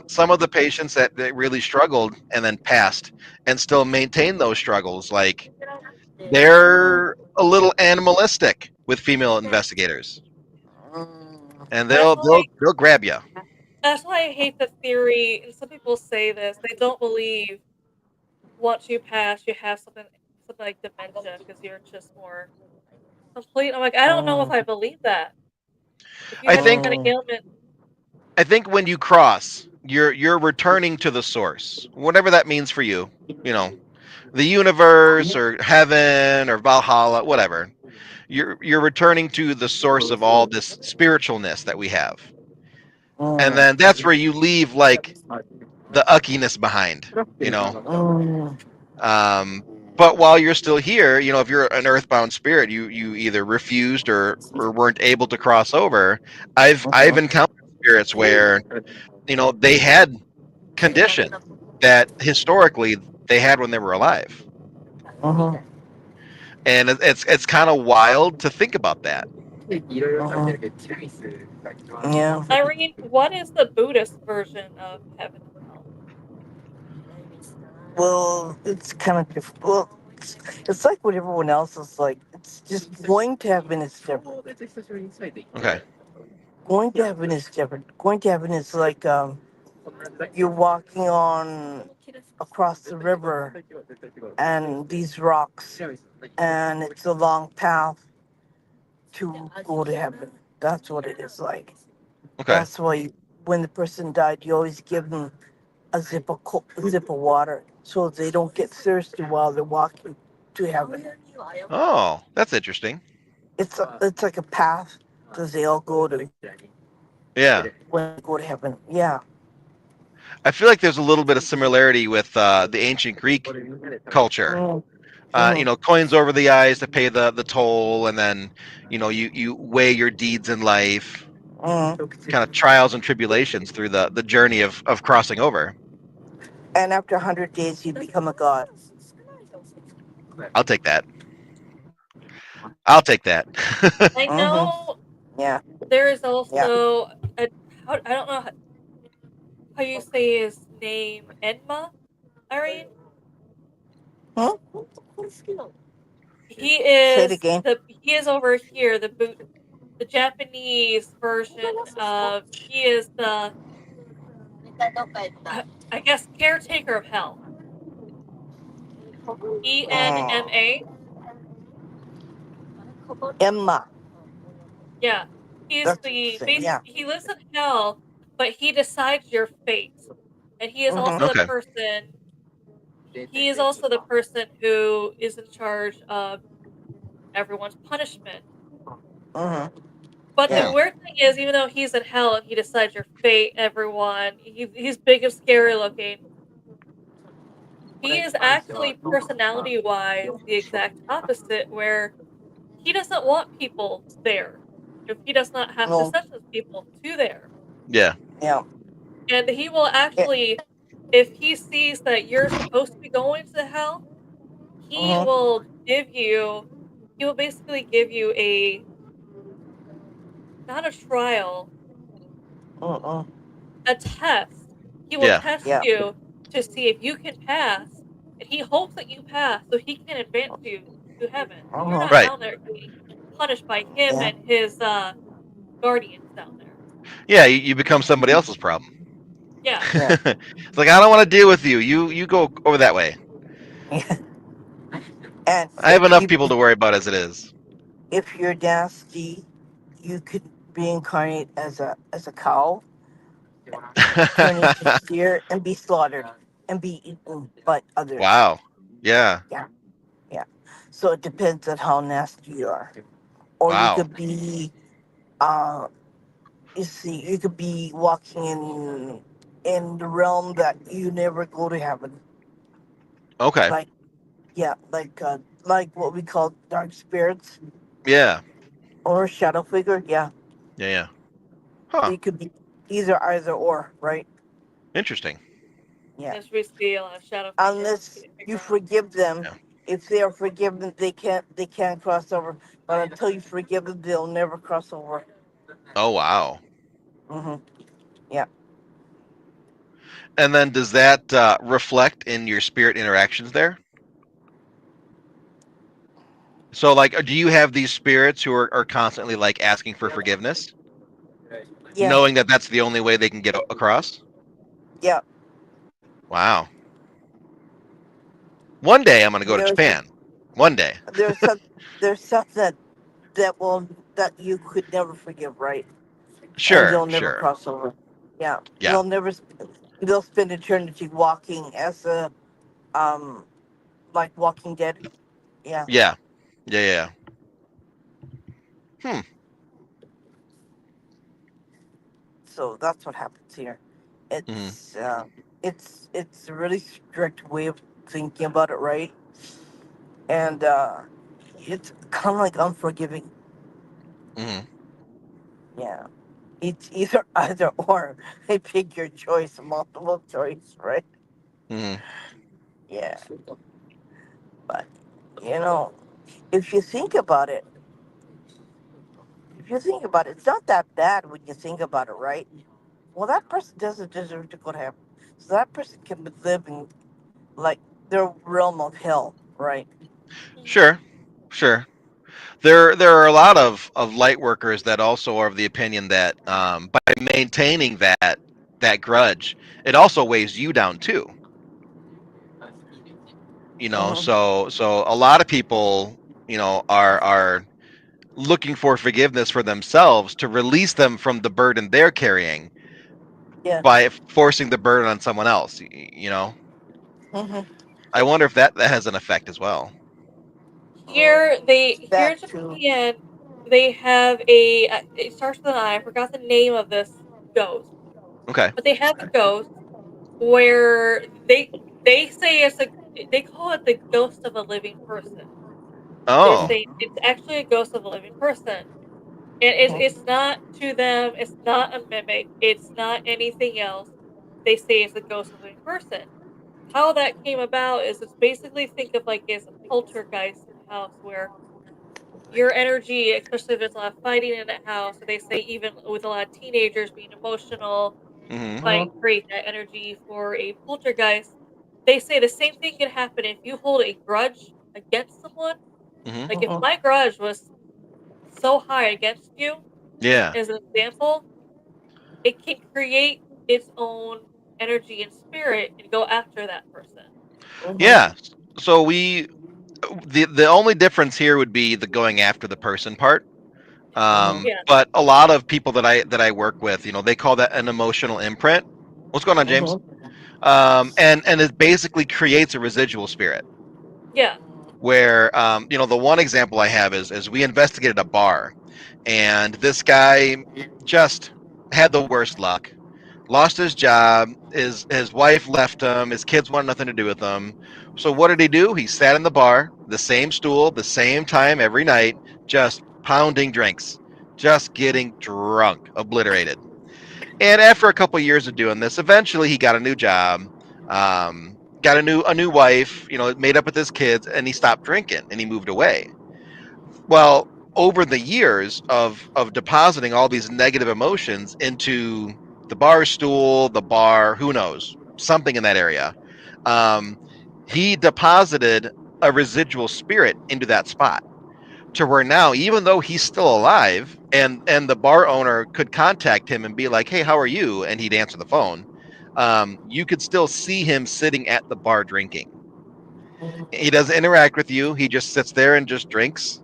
some of the patients that really struggled and then passed and still maintain those struggles, like they're a little animalistic with female investigators, and That's why they'll grab you. that's why I hate the theory. And some people say this. They don't believe once you pass, you have something like dementia because you're just more complete. I'm like, I don't know if I believe that. If you I have some think kind of ailment, I think when you cross, you're returning to the source, whatever that means for you. You know, the universe or heaven or Valhalla, whatever. You're returning to the source of all this spiritualness that we have, and then that's where you leave like the uckiness behind. You know, um, but while you're still here, if you're an earthbound spirit, you either refused or weren't able to cross over. I've encountered spirits where they had condition that historically they had when they were alive, and it's kind of wild to think about that. yeah. Irene, what is the Buddhist version of heaven and hell? Well, it's kind of different. Well, it's like what everyone else is like. It's just going to heaven is different. Okay. Going to heaven is different. Going to heaven is like you're walking on across the river and these rocks, and it's a long path to go to heaven. That's what it is like. Okay. That's why when the person died, you always give them a zip of water so they don't get thirsty while they're walking to heaven. Oh, that's interesting. It's like a path because they all go to Yeah. when they go to heaven. Yeah. I feel like there's a little bit of similarity with the ancient Greek culture. Mm, mm, Coins over the eyes to pay the toll, and then you weigh your deeds in life, kind of trials and tribulations through the journey of crossing over. And after 100 days, you become a god. I'll take that. I'll take that. I Mm-hmm. know Yeah. there is Yeah. also I don't know how you say his name, Enma, Irene. Hmm? Say it again. He is over here the Japanese version of he is the I, I guess caretaker of hell. Enma. Emma. Yeah, he's That's what you the say. base. Yeah. He lives in hell, but he decides your fate, and he is also the Okay. person. He is also the person who is in charge of everyone's punishment. Mm-hmm. But the Yeah. Hmm. weird thing is, even though he's in hell and he decides your fate, everyone, he's big and scary looking. He is actually personality wise the exact opposite, where he doesn't want people there if he does not have to No. sentence people to there. Yeah. Yeah. And he will Yeah. actually, if he sees that you're supposed to be going to hell, he Mm-hmm. will he will basically give you a, not a trial, Mm-mm. a test. He will Yeah. test Yeah. you to see if you can pass, and he hopes that you pass so he can advance you to heaven. So you're Uh-huh. not Right. down there getting punished by him Yeah. and his guardians down there. Yeah. You become somebody else's problem. Yeah. Yeah. It's like I don't want to deal with you. You go over that way. Yeah. And I have enough you, people to worry about as it is. if you're nasty, you could reincarnate as a cow, turn into steer, and be slaughtered and be eaten by others. Wow. Yeah. Yeah. Yeah. So it depends on how nasty you are. Or you Wow. could be uh you see, you could be walking in the realm that you never go to heaven. Okay. Like yeah, like what we call dark spirits Yeah. or shadow figure, yeah. Yeah. Yeah. Huh. They could be either or, right? Interesting. Yeah. Yes, we see a lot of shadow figures Unless getting you figured out. forgive them. Yeah. If they are forgiven, they can't cross over. But until you forgive them, they'll never cross over. Oh wow. Hmm. Yeah. And then does that reflect in your spirit interactions there? So like, do you have these spirits who are constantly like asking for forgiveness, Yeah. knowing that that's the only way they can get across? Yeah. Wow. One day I'm going to go to There's Japan. One day. there's some there's some that you could never forgive, right? And Sure. they'll never Sure. cross over. Yeah. Yeah. They'll spend eternity walking as a um like Walking Dead. Yeah. Yeah. Yeah. Yeah. Hmm. So that's what happens here. Hmm. It's a really strict way of thinking about it, right? And it's kind of like unforgiving. Hmm. Yeah, it's either or. They pick your choice, multiple choice, right? Hmm. Yeah, but you know, if you think about it, it's not that bad when you think about it, right? Well, that person doesn't deserve to go to heaven, so that person can be living like their realm of hell, right? Mhm. Sure. Sure. There are a lot of light workers that also are of the opinion that by maintaining that grudge, it also weighs you down too. Mm-hmm. So a lot of people, are looking for forgiveness for themselves to release them from the burden they're carrying Yeah. by forcing the burden on someone else. You know, Mm-hmm. I wonder if that has an effect as well. Here That in too. Japan, they have a it starts with an I. I forgot the name of this ghost, Okay. but they have a ghost where they say they call it the ghost of a living person. They Oh. say it's actually a ghost of a living person, and it's not to them. It's not a mimic. It's not anything else. They say it's a ghost of a living person. How that came about is it's basically think of like as a poltergeist in a house where your energy, especially if there's a lot of fighting in that house, so they say even with a lot of teenagers being emotional, Hmm. might Mm-hmm. create that energy for a poltergeist. They say the same thing can happen if you hold a grudge against someone. Hmm. Like if Mm-hmm. my grudge was so high against you, Yeah. as an example, it can create its own energy and spirit and go after that person. Mm-hmm. Yeah. So the only difference here would be the going after the person part. Mhm. Yeah. But a lot of people that I work with, they call that an emotional imprint. What's going on, James? Mhm. And it basically creates a residual spirit. Yeah. Where the one example I have is we investigated a bar, and this guy just had the worst luck. Lost his job. His wife left him. His kids wanted nothing to do with him. So what did he do? He sat in the bar, the same stool, the same time every night, just pounding drinks, just getting drunk, obliterated. And after a couple of years of doing this, eventually he got a new job, got a new wife, made up with his kids, and he stopped drinking and he moved away. Well, over the years of depositing all these negative emotions into the bar stool, the bar, who knows, something in that area, um, he deposited a residual spirit into that spot to where now, even though he's still alive, and the bar owner could contact him and be like, "Hey, how are you?" and he'd answer the phone. You could still see him sitting at the bar drinking. He doesn't interact with you. He just sits there and just drinks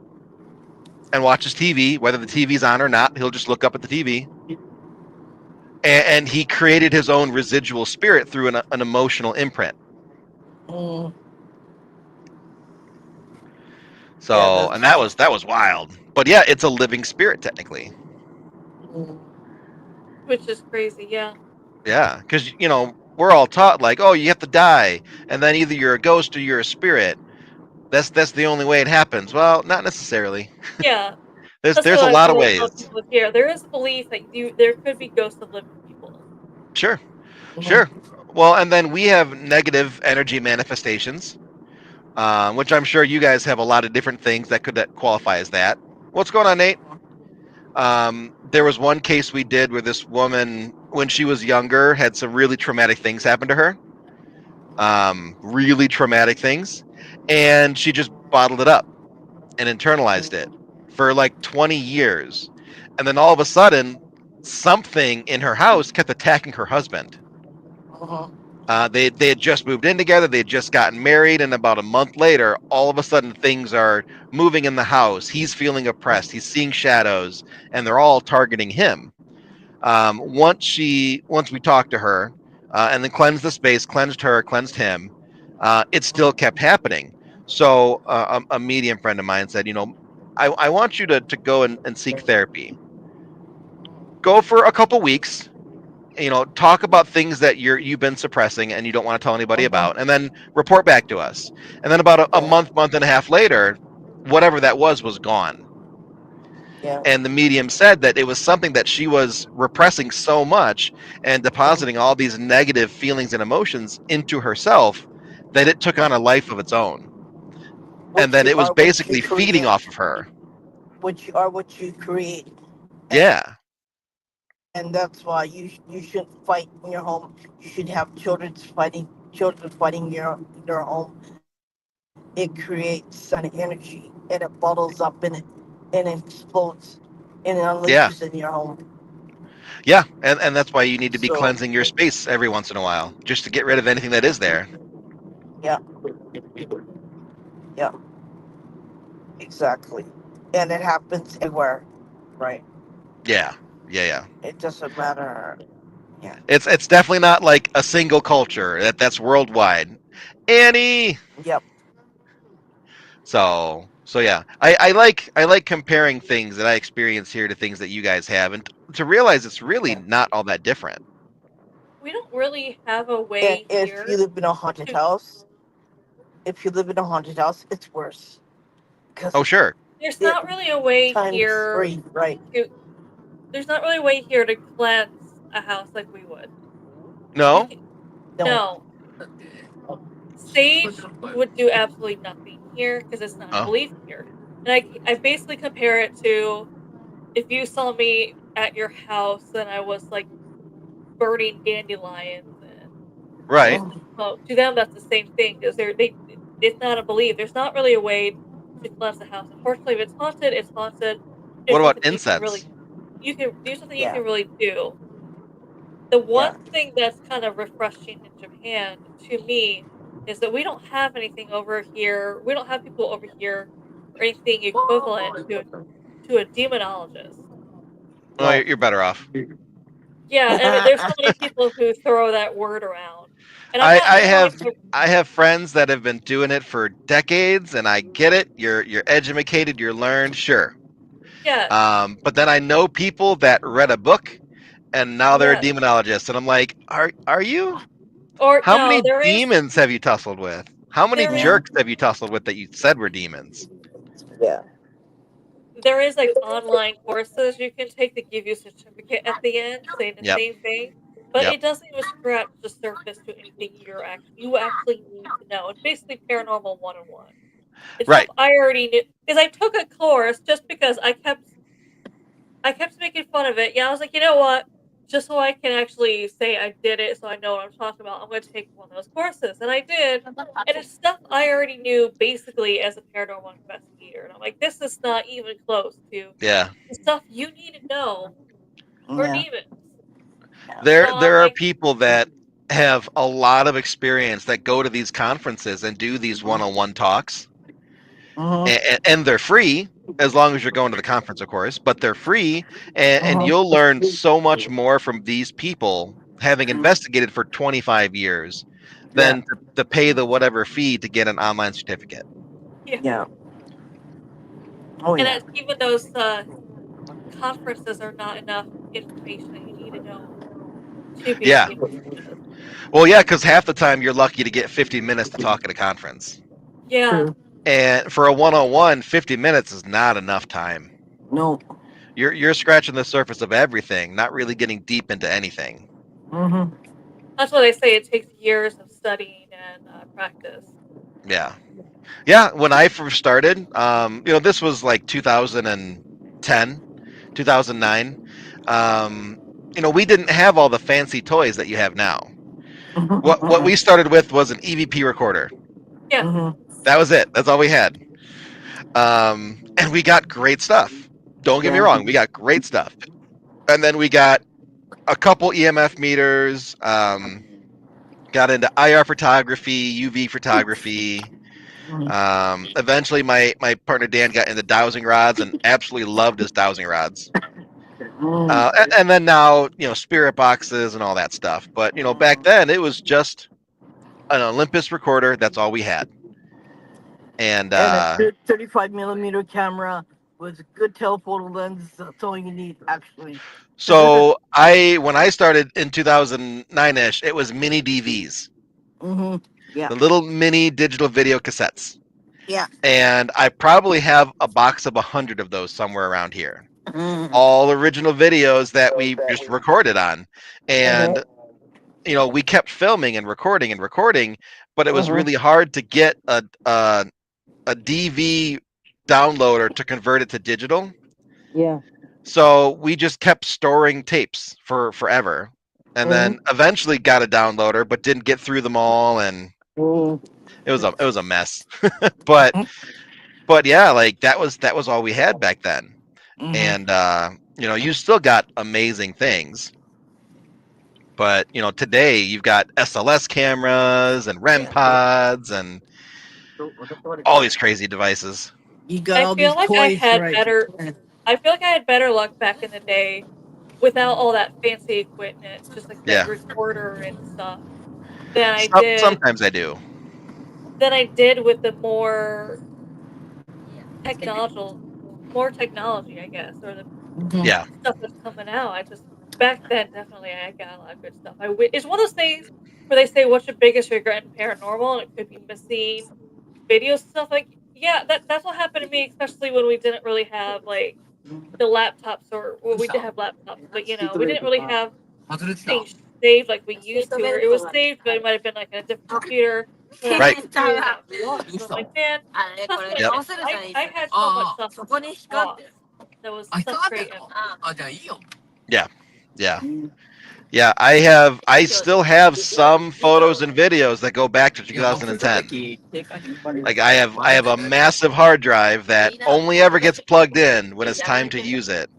and watches TV, whether the TV's on or not. He'll just look up at the TV. And he created his own residual spirit through an emotional imprint. Mhm. Yeah, So, and that's that was wild. But yeah, it's a living spirit technically. mhm. Which is crazy. Yeah. Yeah, because we're all taught like, oh, you have to die, and then either you're a ghost or you're a spirit. That's the only way it happens. Well, not necessarily. Yeah. There's That's there's what a I lot of always tell ways. people here. There is a belief that there could be ghosts of living people. Sure, Mhm. sure. Well, and then we have negative energy manifestations, which I'm sure you guys have a lot of different things that qualify as that. What's going on, Nate? There was one case we did where this woman, when she was younger, had some really traumatic things happen to her. Really traumatic things, and she just bottled it up and internalized it for like 20 years. And then all of a sudden, something in her house kept attacking her husband. Mhm. They had just moved in together. They had just gotten married, and about a month later, all of a sudden, things are moving in the house. He's feeling oppressed. He's seeing shadows, and they're all targeting him. Once we talked to her, and then cleansed the space, cleansed her, cleansed him, it still kept happening. So a medium friend of mine said, I want you to go and seek therapy. Go for a couple weeks. Talk about things that you've been suppressing and you don't want to tell anybody Mhm. about, and then report back to us. And then about a Yeah. month and a half later, whatever that was gone. Yeah. And the medium said that it was something that she was repressing so much and Mhm. depositing all these negative feelings and emotions into herself that it took on a life of its own, and What then you it was are, what you basically feeding create. off of her. What you are, what you create. Yeah, And that's why you shouldn't fight in your home. You should have children fighting your home. It creates an energy and it bottles up in it and it explodes and it yeah, unleashes in your home. yeah, and that's why you need to be So cleansing your space every once in a while, just to get rid of anything that is there. yeah, yeah, exactly. And it happens everywhere, right? Yeah, yeah, yeah. It doesn't matter. Yeah. It's definitely not like a single culture. That's worldwide. Annie. Yep. So yeah, I like comparing things that I experience here to things that you guys have, and to realize it's really Yeah. not all that different. We don't really have a And way if you here live in a haunted to. house, if you live in a haunted house, it's worse because Oh sure, There's it not really a way times here three, right? to. There's not really a way here to cleanse a house like we would. You no, can, No. no, sage would do absolutely nothing here because it's not a oh belief here. And I basically compare it to if you saw me at your house and I was like burning dandelions, and right. Mm, well, to them that's the same thing because it's not a belief. There's not really a way to cleanse the house. Unfortunately, if it's haunted, it's haunted. What There's about nothing you can really. incense? You can do something you yeah. can really do. The one Yeah. thing that's kind of refreshing in Japan to me is that we don't have anything over here. We don't have people over here or anything equivalent to a demonologist. Oh, No. you're better off. Yeah, I mean, there's so many people who throw that word around, and I'm I, not I trying have to. I have friends that have been doing it for decades, and I get it. You're educated, you're learned, sure. Yes, But then I know people that read a book and now they're a yes, demonologist, and I'm like, are you? or How no, many demons have you tussled with? How many there is Yeah. jerks have you tussled with that you said were demons? Yeah. there is like online courses you can take that give you a certificate at the end saying the Yep, same thing, but yep, it doesn't even scratch the surface to anything you actually need to know. It's basically paranormal 101. It's stuff right, I already knew because I took a course just because I kept making fun of it. Yeah, I was like, you know what? Just so I can actually say I did it, so I know what I'm talking about, I'm going to take one of those courses, and I did. And it's stuff I already knew basically as a paranormal investigator, and I'm like, this is not even close to yeah. the stuff you need to know for Yeah. demons. Yeah. So I'm There are like, people that have a lot of experience that go to these conferences and do these one-on-one talks, Mhm. and they're free as long as you're going to the conference, of course. But they're free, and you'll learn so much more from these people having investigated for 25 years Yeah. than to pay the whatever fee to get an online certificate. yeah. Yeah. Oh And yeah. it's, even those conferences are not enough information that you need to know to be a Yeah, demonologist. well, yeah, because half the time you're lucky to get 50 minutes to talk at a conference, Yeah, True. and for a one-on-one, 50 minutes is not enough time. No. You're scratching the surface of everything, not really getting deep into anything. Mhm. that's what they say. It takes years of studying and practice. Yeah. Yeah, when I first started, this was like 2010, 2009. Um, we didn't have all the fancy toys that you have now. What we started with was an EVP recorder. Yeah, Mhm. That was it. That's all we had. And we got great stuff. Don't get me Yeah. wrong, we got great stuff. And then we got a couple EMF meters. Got into IR photography, UV photography. Mhm. Eventually, my partner Dan got into dowsing rods and absolutely loved his dowsing rods. Mhm. And then now, spirit boxes and all that stuff. But back then it was just an Olympus recorder. That's all we had. And And a 35 millimeter camera with a good telephoto lens. That's all you need, actually. so when I started in 2009ish, it was mini DVs, Mhm. Yeah. the little mini digital video cassettes. Yeah. And I probably have a box of 100 of those somewhere around here. Mhm. All original videos that we just recorded on. And Mhm. we kept filming and recording, but it was Mhm. really hard to get a DV downloader to convert it to digital. Yeah. So we just kept storing tapes for forever, and then Mhm. eventually got a downloader, but didn't get through them all, and Mhm. it was a mess. but but yeah, like that was all we had back then, Mhm. and you still got amazing things. But today you've got SLS cameras and REM Yeah. pods and all these crazy devices. You got I all feel these like I toys, had right? better. I feel like I had better luck back in the day without all that fancy equipment, just like that Yeah, recorder and stuff, than I did sometimes I do. than I did with the technological more technology, I guess, or the Mhm. Yeah, stuff that's coming out. I just back then definitely I got a lot of good stuff. It's one of those things where they say what's your biggest regret in paranormal, and it could be missing videos and stuff. Like, yeah, that's what happened to me, especially when we didn't really have like the laptops, or well, we did have laptops, but we didn't really have things saved like we used to, or it was saved, but it might have been like in a different computer or that right. computer got lost. So I'm like, man, stuff went Yep. I had so much stuff lost that was such great info. Yeah. Yeah. Yeah, I still have some photos and videos that go back to 2010. Like I have a massive hard drive that only ever gets plugged in when it's time to use it.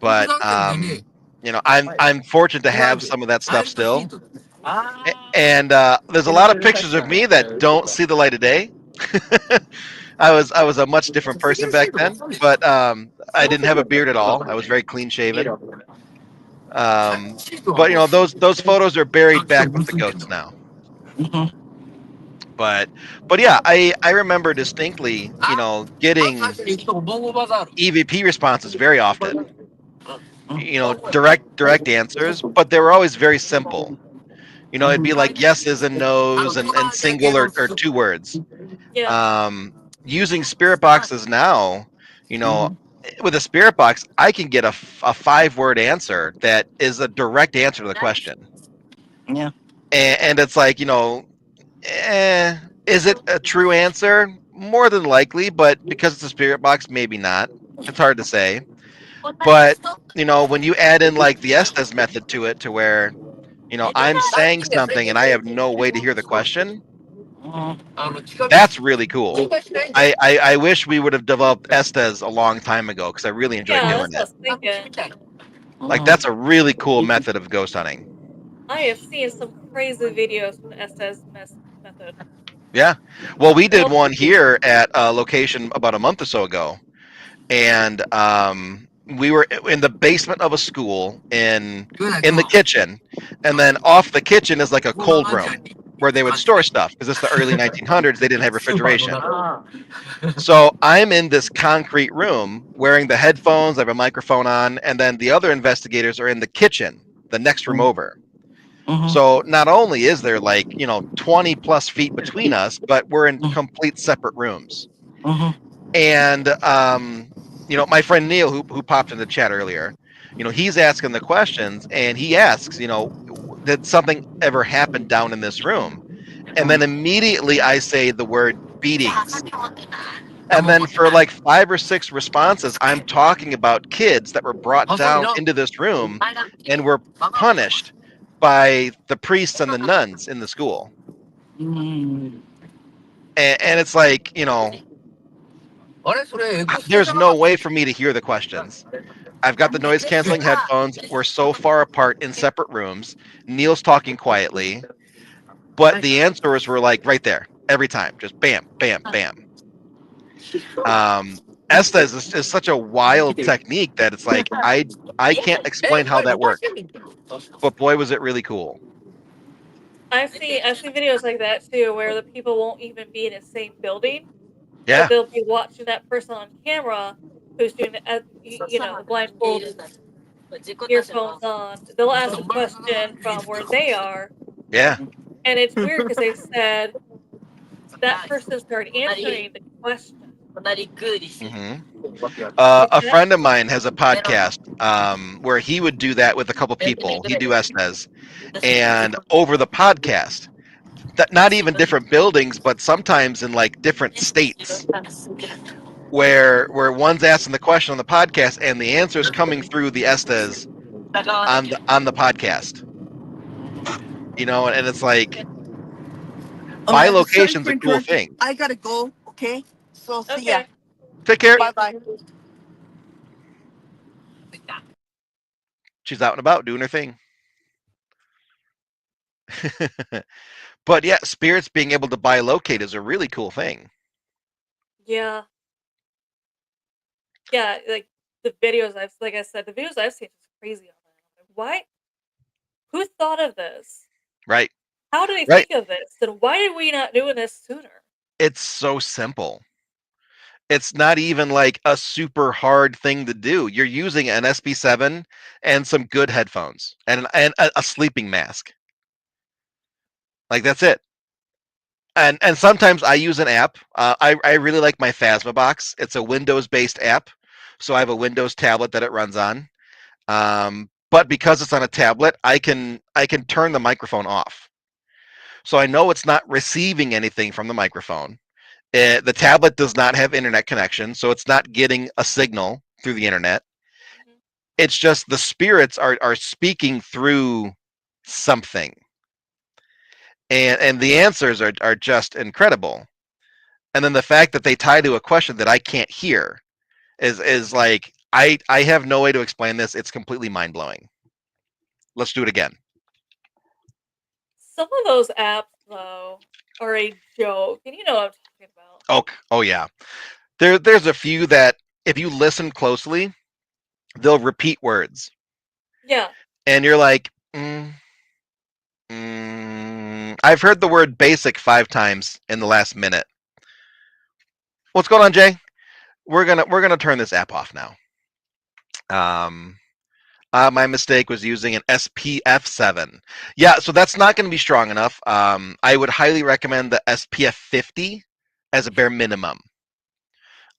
But I'm fortunate to have some of that stuff still. And there's a lot of pictures of me that don't see the light of day. I was a much different person back then, but I didn't have a beard at all. I was very clean shaven. But those photos are buried back with the ghosts now. Mhm. But yeah, I remember distinctly, getting EVP responses very often. Direct answers, but they were always very simple. It'd be like yeses and nos and single or two words. Yeah. Using spirit boxes now, with a spirit box, I can get a 5-word answer that is a direct answer to the question. Yeah. And it's like, is it a true answer? More than likely, but because it's a spirit box, maybe not. It's hard to say. But, when you add in like the Estes method to it, to where, I'm saying something and I have no way to hear the question, that's really cool. I wish we would have developed Estes a long time ago, because I really enjoyed Yeah, doing that's what I it. was thinking. Like, that's a really cool method of ghost hunting. I have seen some crazy videos from the Estes method. Yeah. Well, we did Well, one here at a location about a month or so ago, and we were in the basement of a school in the kitchen, and then off the kitchen is like a cold room where they would store stuff, because it's the early 1900s. They didn't have refrigeration. So I'm in this concrete room wearing the headphones. I have a microphone on, and then the other investigators are in the kitchen, the next room over. So not only is there like 20 plus feet between us, but we're in complete separate rooms. And my friend Neil, who popped in the chat earlier, he's asking the questions, and he asks, did something ever happen down in this room? And then immediately I say the word beatings. And then for like 5 or 6 responses, I'm talking about kids that were brought down into this room and were punished by the priests and the nuns in the school. And it's like, there's no way for me to hear the questions. I've got the noise canceling headphones. We're so far apart in separate rooms. Neil's talking quietly, but the answers were like right there every time, just bam, bam, bam. Estes is such a wild technique that it's like I can't explain how that worked, but boy, was it really cool. I've seen videos like that too, where the people won't even be in the same building, but Yeah. they'll be watching that person on camera who's doing the blindfold, earphones on. They'll ask a question from where they are, Yeah. and it's weird because they said that person started answering the question. Hmm. Like A that. friend of mine has a podcast where he would do that with a couple people. He'd do Estes, and over the podcast, that not even different buildings, but sometimes in like different states, where one's asking the question on the podcast and the answer is coming through the Estes on the podcast. And it's like, Amanda, sorry bilocation's for a cool interrupting. thing. I gotta go. Okay. So see ya. Okay. Take care. Bye bye. She's out and about doing her thing. But yeah, spirits being able to bilocate is a really cool thing. Yeah. Yeah. Like I said, the videos I've seen is crazy on that. Like, why? Who thought of this? Right. How did they Right. think of this? And why did we not doing this sooner? It's so simple. It's not even like a super hard thing to do. You're using an SB7 and some good headphones and a sleeping mask. Like, that's it. And sometimes I use an app. I really like my Phasma box. It's a Windows based app, so I have a Windows tablet that it runs on. But because it's on a tablet, I can turn the microphone off, so I know it's not receiving anything from the microphone. The tablet does not have internet connection, so it's not getting a signal through the internet. Mhm. It's just the spirits are speaking through something, and the answers are just incredible. And then the fact that they tie to a question that I can't hear is like, I have no way to explain this. It's completely mind blowing. Let's do it again. Some of those apps, though, are a joke, and you know what I'm talking about. Oh yeah. There's a few that if you listen closely, they'll repeat words, Yeah. and you're like, I've heard the word basic 5 times in the last minute. What's going on, Jay? We're gonna turn this app off now. Um, my mistake was using an SPF 7. Yeah, so that's not going to be strong enough. I would highly recommend the SPF 50 as a bare minimum.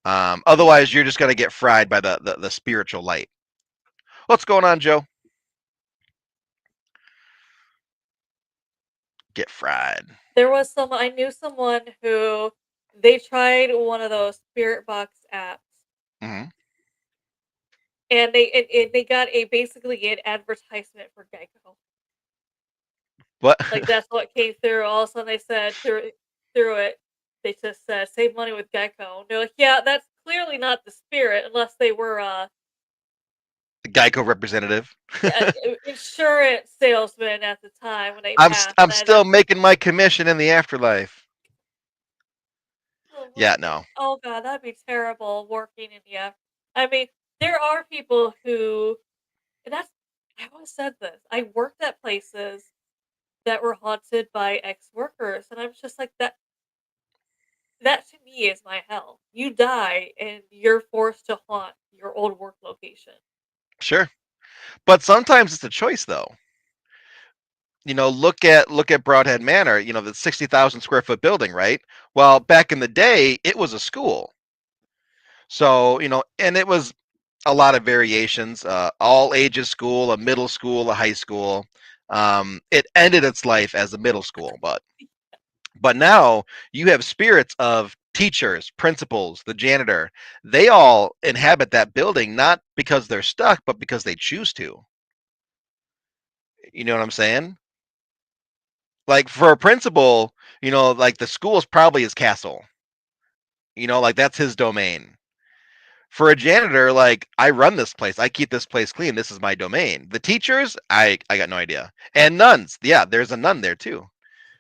Otherwise, you're just going to get fried by the spiritual light. What's going on, Joe? Get fried. There was I knew someone who they tried one of those spirit box apps, Hmm. and they got basically an advertisement for Geico. What? Like that's what came through. All of a sudden they said through it, they just said save money with Geico. And they're like, yeah, that's clearly not the spirit unless they were Geico representative. yeah, insurance salesman at the time when they I'm passed. I'm And still making my commission in the afterlife. oh, Yeah, no. oh god, that'd be terrible working in the after. I mean, there are people who, and that's I always said this. I worked at places that were haunted by ex-workers, and I'm just like that. That to me is my hell. You die and you're forced to haunt your old work location. Sure. But sometimes it's a choice though. Look at Broadhead Manor, the 60,000 square foot building, right? Well, back in the day, it was a school. So, and it was a lot of variations, all ages school, a middle school, a high school. It ended its life as a middle school, but now you have spirits of teachers, principals, the janitor. They all inhabit that building not because they're stuck, but because they choose to. You know what I'm saying? Like for a principal, like the school is probably his castle. Like that's his domain. For a janitor, like I run this place, I keep this place clean. This is my domain. The teachers, I got no idea. And nuns, yeah, there's a nun there too.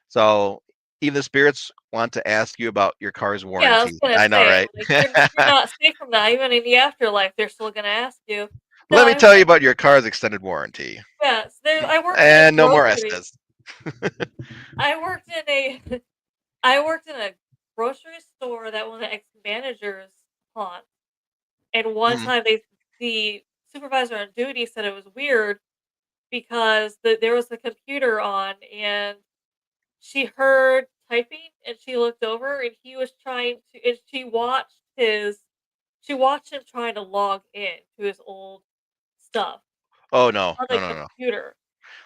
So even the spirits want to ask you about your car's Yeah, I was warranty. gonna I know, say, right? like you're not safe from that. Even in the afterlife, they're still gonna ask you. No, Let me tell you about your car's extended warranty. yes, there. I worked in a And no more grocery. Estes. I worked in a. I worked in a grocery store that one of the ex managers haunt. And one Mhm. time the supervisor on duty said it was weird because there was a computer on and she heard typing and she looked over and he was trying to and she watched him trying to log in to his old stuff Oh no, on the no, no, no. computer.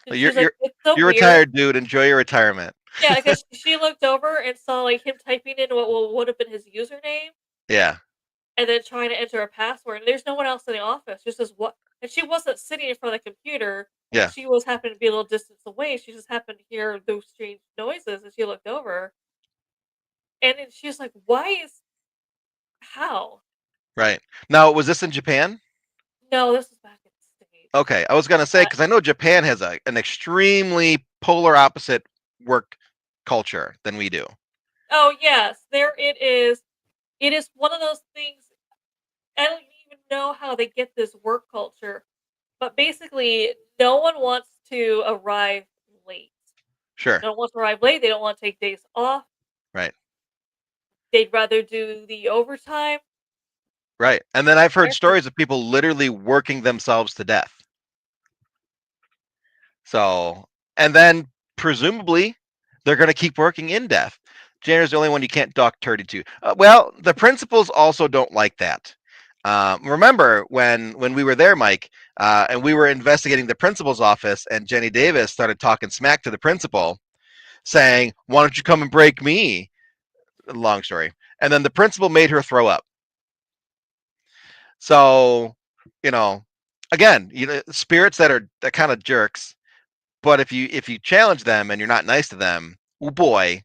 And You're she's like, you're it's so you're weird. retired, dude. Enjoy your retirement. Yeah, because she looked over and saw like him typing in what would have been his username Yeah, and then trying to enter a password. And there's no one else in the office. Just as what, and she wasn't sitting in front of the computer. yeah, She was happened to be a little distance away. She just happened to hear those strange noises, and she looked over, and then she's like, "Why is how?" right. Now, was this in Japan? No, this was back in the States. Okay, I was gonna say because I know Japan has an extremely polar opposite work culture than we do. Oh yes, there it is. It is one of those things. I don't even know how they get this work culture, but basically, no one wants to arrive late. Sure, No one wants to arrive late. They don't want to take days off. right, They'd rather do the overtime. right. And then I've heard Every stories of people literally working themselves to death. So, and then presumably they're going to keep working in death. Janitor's the only one you can't dock 32. Well, the principals also don't like that. Remember when we were there, Mike, and we were investigating the principal's office, and Jenny Davis started talking smack to the principal, saying, "Why don't you come and break me?" Long story. And then the principal made her throw up. So, you know, again, spirits that kind of jerks. But if you challenge them and you're not nice to them, oh boy,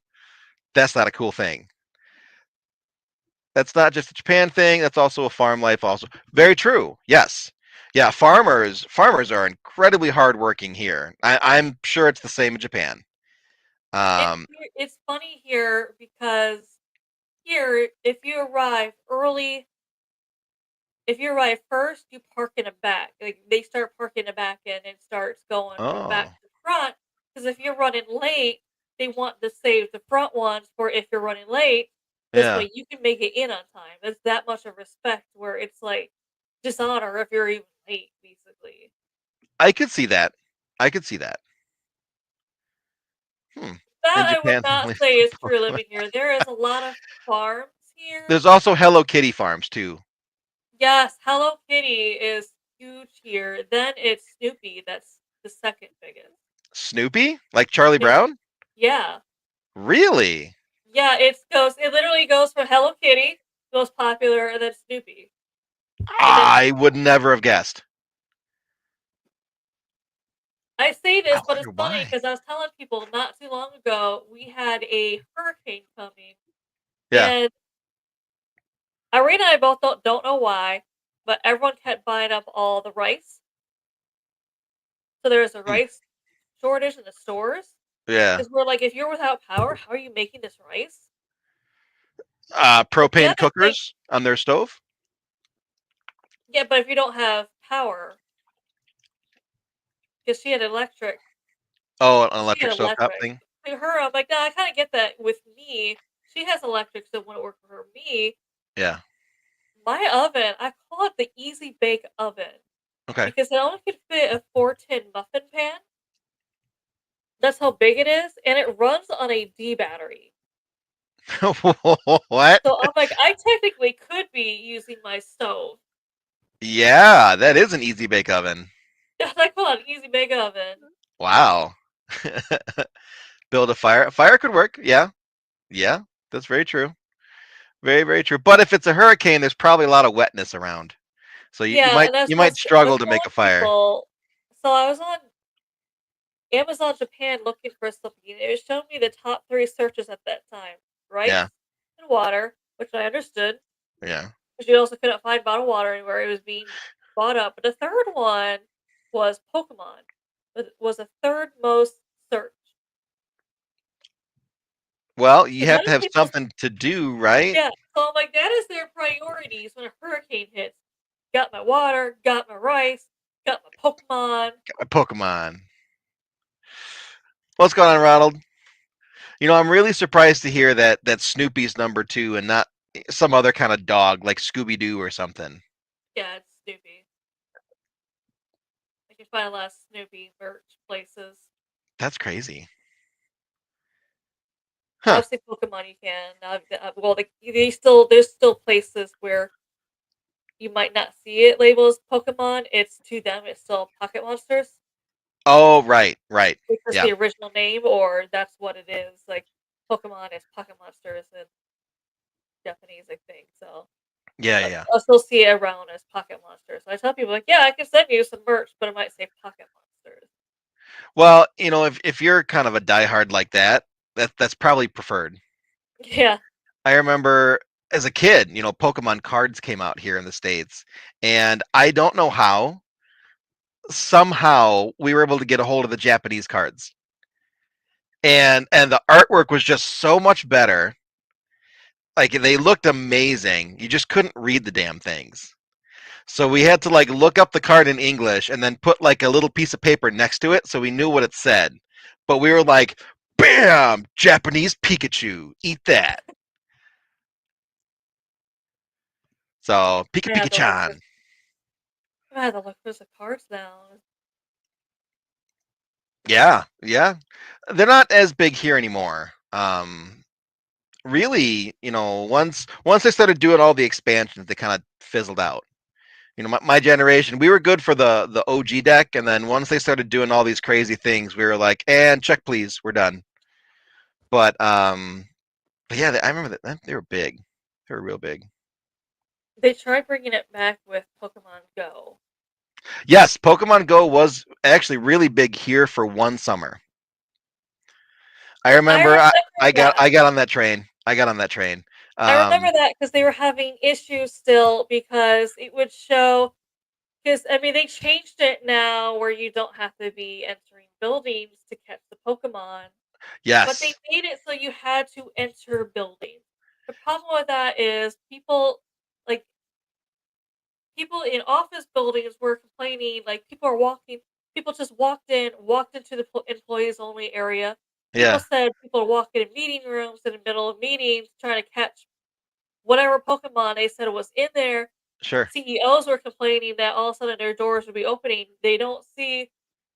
that's not a cool thing. That's not just a Japan thing. That's also a farm life. Also, very true. Yes, yeah. Farmers are incredibly hardworking here. I'm sure it's the same in Japan. Um, It's funny here because here, if you arrive first, you park in the back. Like they start parking the back and it starts going from back oh, to front. Because if you're running late, they want to save the front ones for if you're running late. This yeah, way you can make it in on time. It's that much of respect where it's like dishonor if you're even late, basically. I could see that. I could see that. Hmm. In That I would Japan, not say is true living here. There is a lot of farms here. there's also Hello Kitty farms too. Yes, Hello Kitty is huge here. Then it's Snoopy that's the second biggest. Snoopy, like Charlie Yeah. Brown. Yeah. Really? Yeah, it literally goes from Hello Kitty, most popular, and then Snoopy. And then I would never have guessed. I say I this, but it's wonder funny why. because I was telling people not too long ago we had a hurricane coming, Yeah. and Irene and I both don't know why, but everyone kept buying up all the rice. So there's a Hmm. rice shortage in the stores Yeah. because we're like, if you're without power, how are you making this rice? But the Propane other thing, cookers on their stove. yeah, but if you don't have power, because Oh, an she had electric stovetop electric. thing. To her, I'm like, no, I kind of get that with me. She has electric, so it wouldn't work for her. Me, Yeah. my oven, I call it the easy bake oven Okay. because it only can fit a 4-tin muffin pan. That's how big it is, and it runs on a D battery. What? So I'm like, I technically could be using my stove. Yeah, that is an easy bake oven. I call it an easy bake oven. Wow. Build a fire. A fire could work. Yeah. Yeah. That's very true. Very, very true. But if it's a hurricane, there's probably a lot of wetness around. So you Yeah, might and that's you what might I was struggle to make telling a fire. people. So I was on Amazon Japan looking for something. It was showing me the top 3 searches at that time: Yeah. rice and water, which I understood, Yeah. because you also couldn't find bottled water anywhere. It was being bought up. But the third one was Pokemon. Was the third most searched. Well, you So have that to is have people's something to do, right? yeah. So I'm like, that is their priorities when a hurricane hits. Got my water, got my rice, got my Pokemon. A Pokemon. What's going on, Ronald? I'm really surprised to hear that Snoopy's number two and not some other kind of dog like Scooby Doo or something. Yeah, it's Snoopy. I can find a lot of Snoopy merch places. That's crazy. Huh. Obviously, Pokemon you can. Well, there's still places where you might not see it labeled as Pokemon. It's to them, it's still Pocket Monsters. Oh, right, right. It's just Yeah. the original name, or that's what it is. Like Pokemon is Pocket Monsters in Japanese, I think. So Yeah, yeah. I'll still see it around as Pocket Monsters. So I tell people like, yeah, I can send you some merch, but it might say Pocket Monsters. Well, if you're kind of a diehard like that's probably preferred. Yeah, I remember as a kid, Pokemon cards came out here in the States, and I don't know how, somehow we were able to get a hold of the Japanese cards. And the artwork was just so much better. Like they looked amazing. You just couldn't read the damn things. So we had to like look up the card in English and then put like a little piece of paper next to it so we knew what it said. But we were like, bam, Japanese Pikachu, eat that. So Pika I Pika have to look Chan. for some cards now. Yeah, yeah. They're not as big here anymore. Really, once they started doing all the expansions, they kind of fizzled out. My generation, we were good for the OG deck, and then once they started doing all these crazy things, we were like, and check please, we're done. But yeah, I remember that they were big. They were real big. They tried bringing it back with Pokemon Go. Yes, Pokemon Go was actually really big here for one summer. I I remember remember that. I got on that train. I got on that train. I remember Um, that because they were having issues still because it would show. Because I mean, they changed it now where you don't have to be entering buildings to catch the Pokemon. but they Yes. made it so you had to enter buildings. The problem with that is like people in office buildings were complaining, like people just walked into the employees only area. People Yeah. said people walking in meeting rooms in the middle of meetings trying to catch whatever Pokemon they said was in there. Sure. CEOs were complaining that all of a sudden their doors would be opening. They don't see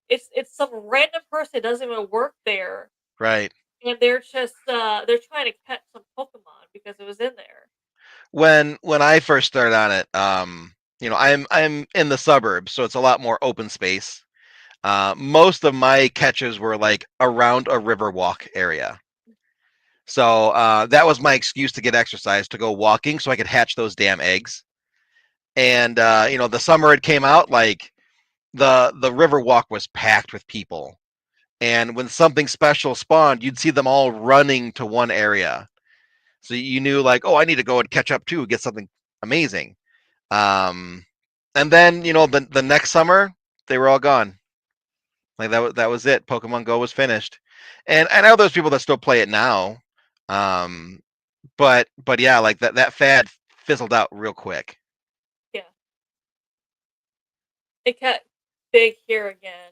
it's some random person that doesn't even work there, Right. and they're trying to catch some Pokemon because it was in there. When I first started on it, I'm in the suburbs, so it's a lot more open space. Most of my catches were like around a river walk area. So that was my excuse to get exercise, to go walking so I could hatch those damn eggs. And the summer it came out, like the river walk was packed with people. And when something special spawned, you'd see them all running to one area. So you knew, like, oh, I need to go and catch up too, get something amazing. Um, and then the next summer they were all gone. Like that was it. Pokemon Go was finished. And I know there's people that still play it now. Um, but yeah, like that fad fizzled out real quick. Yeah, it got big here again.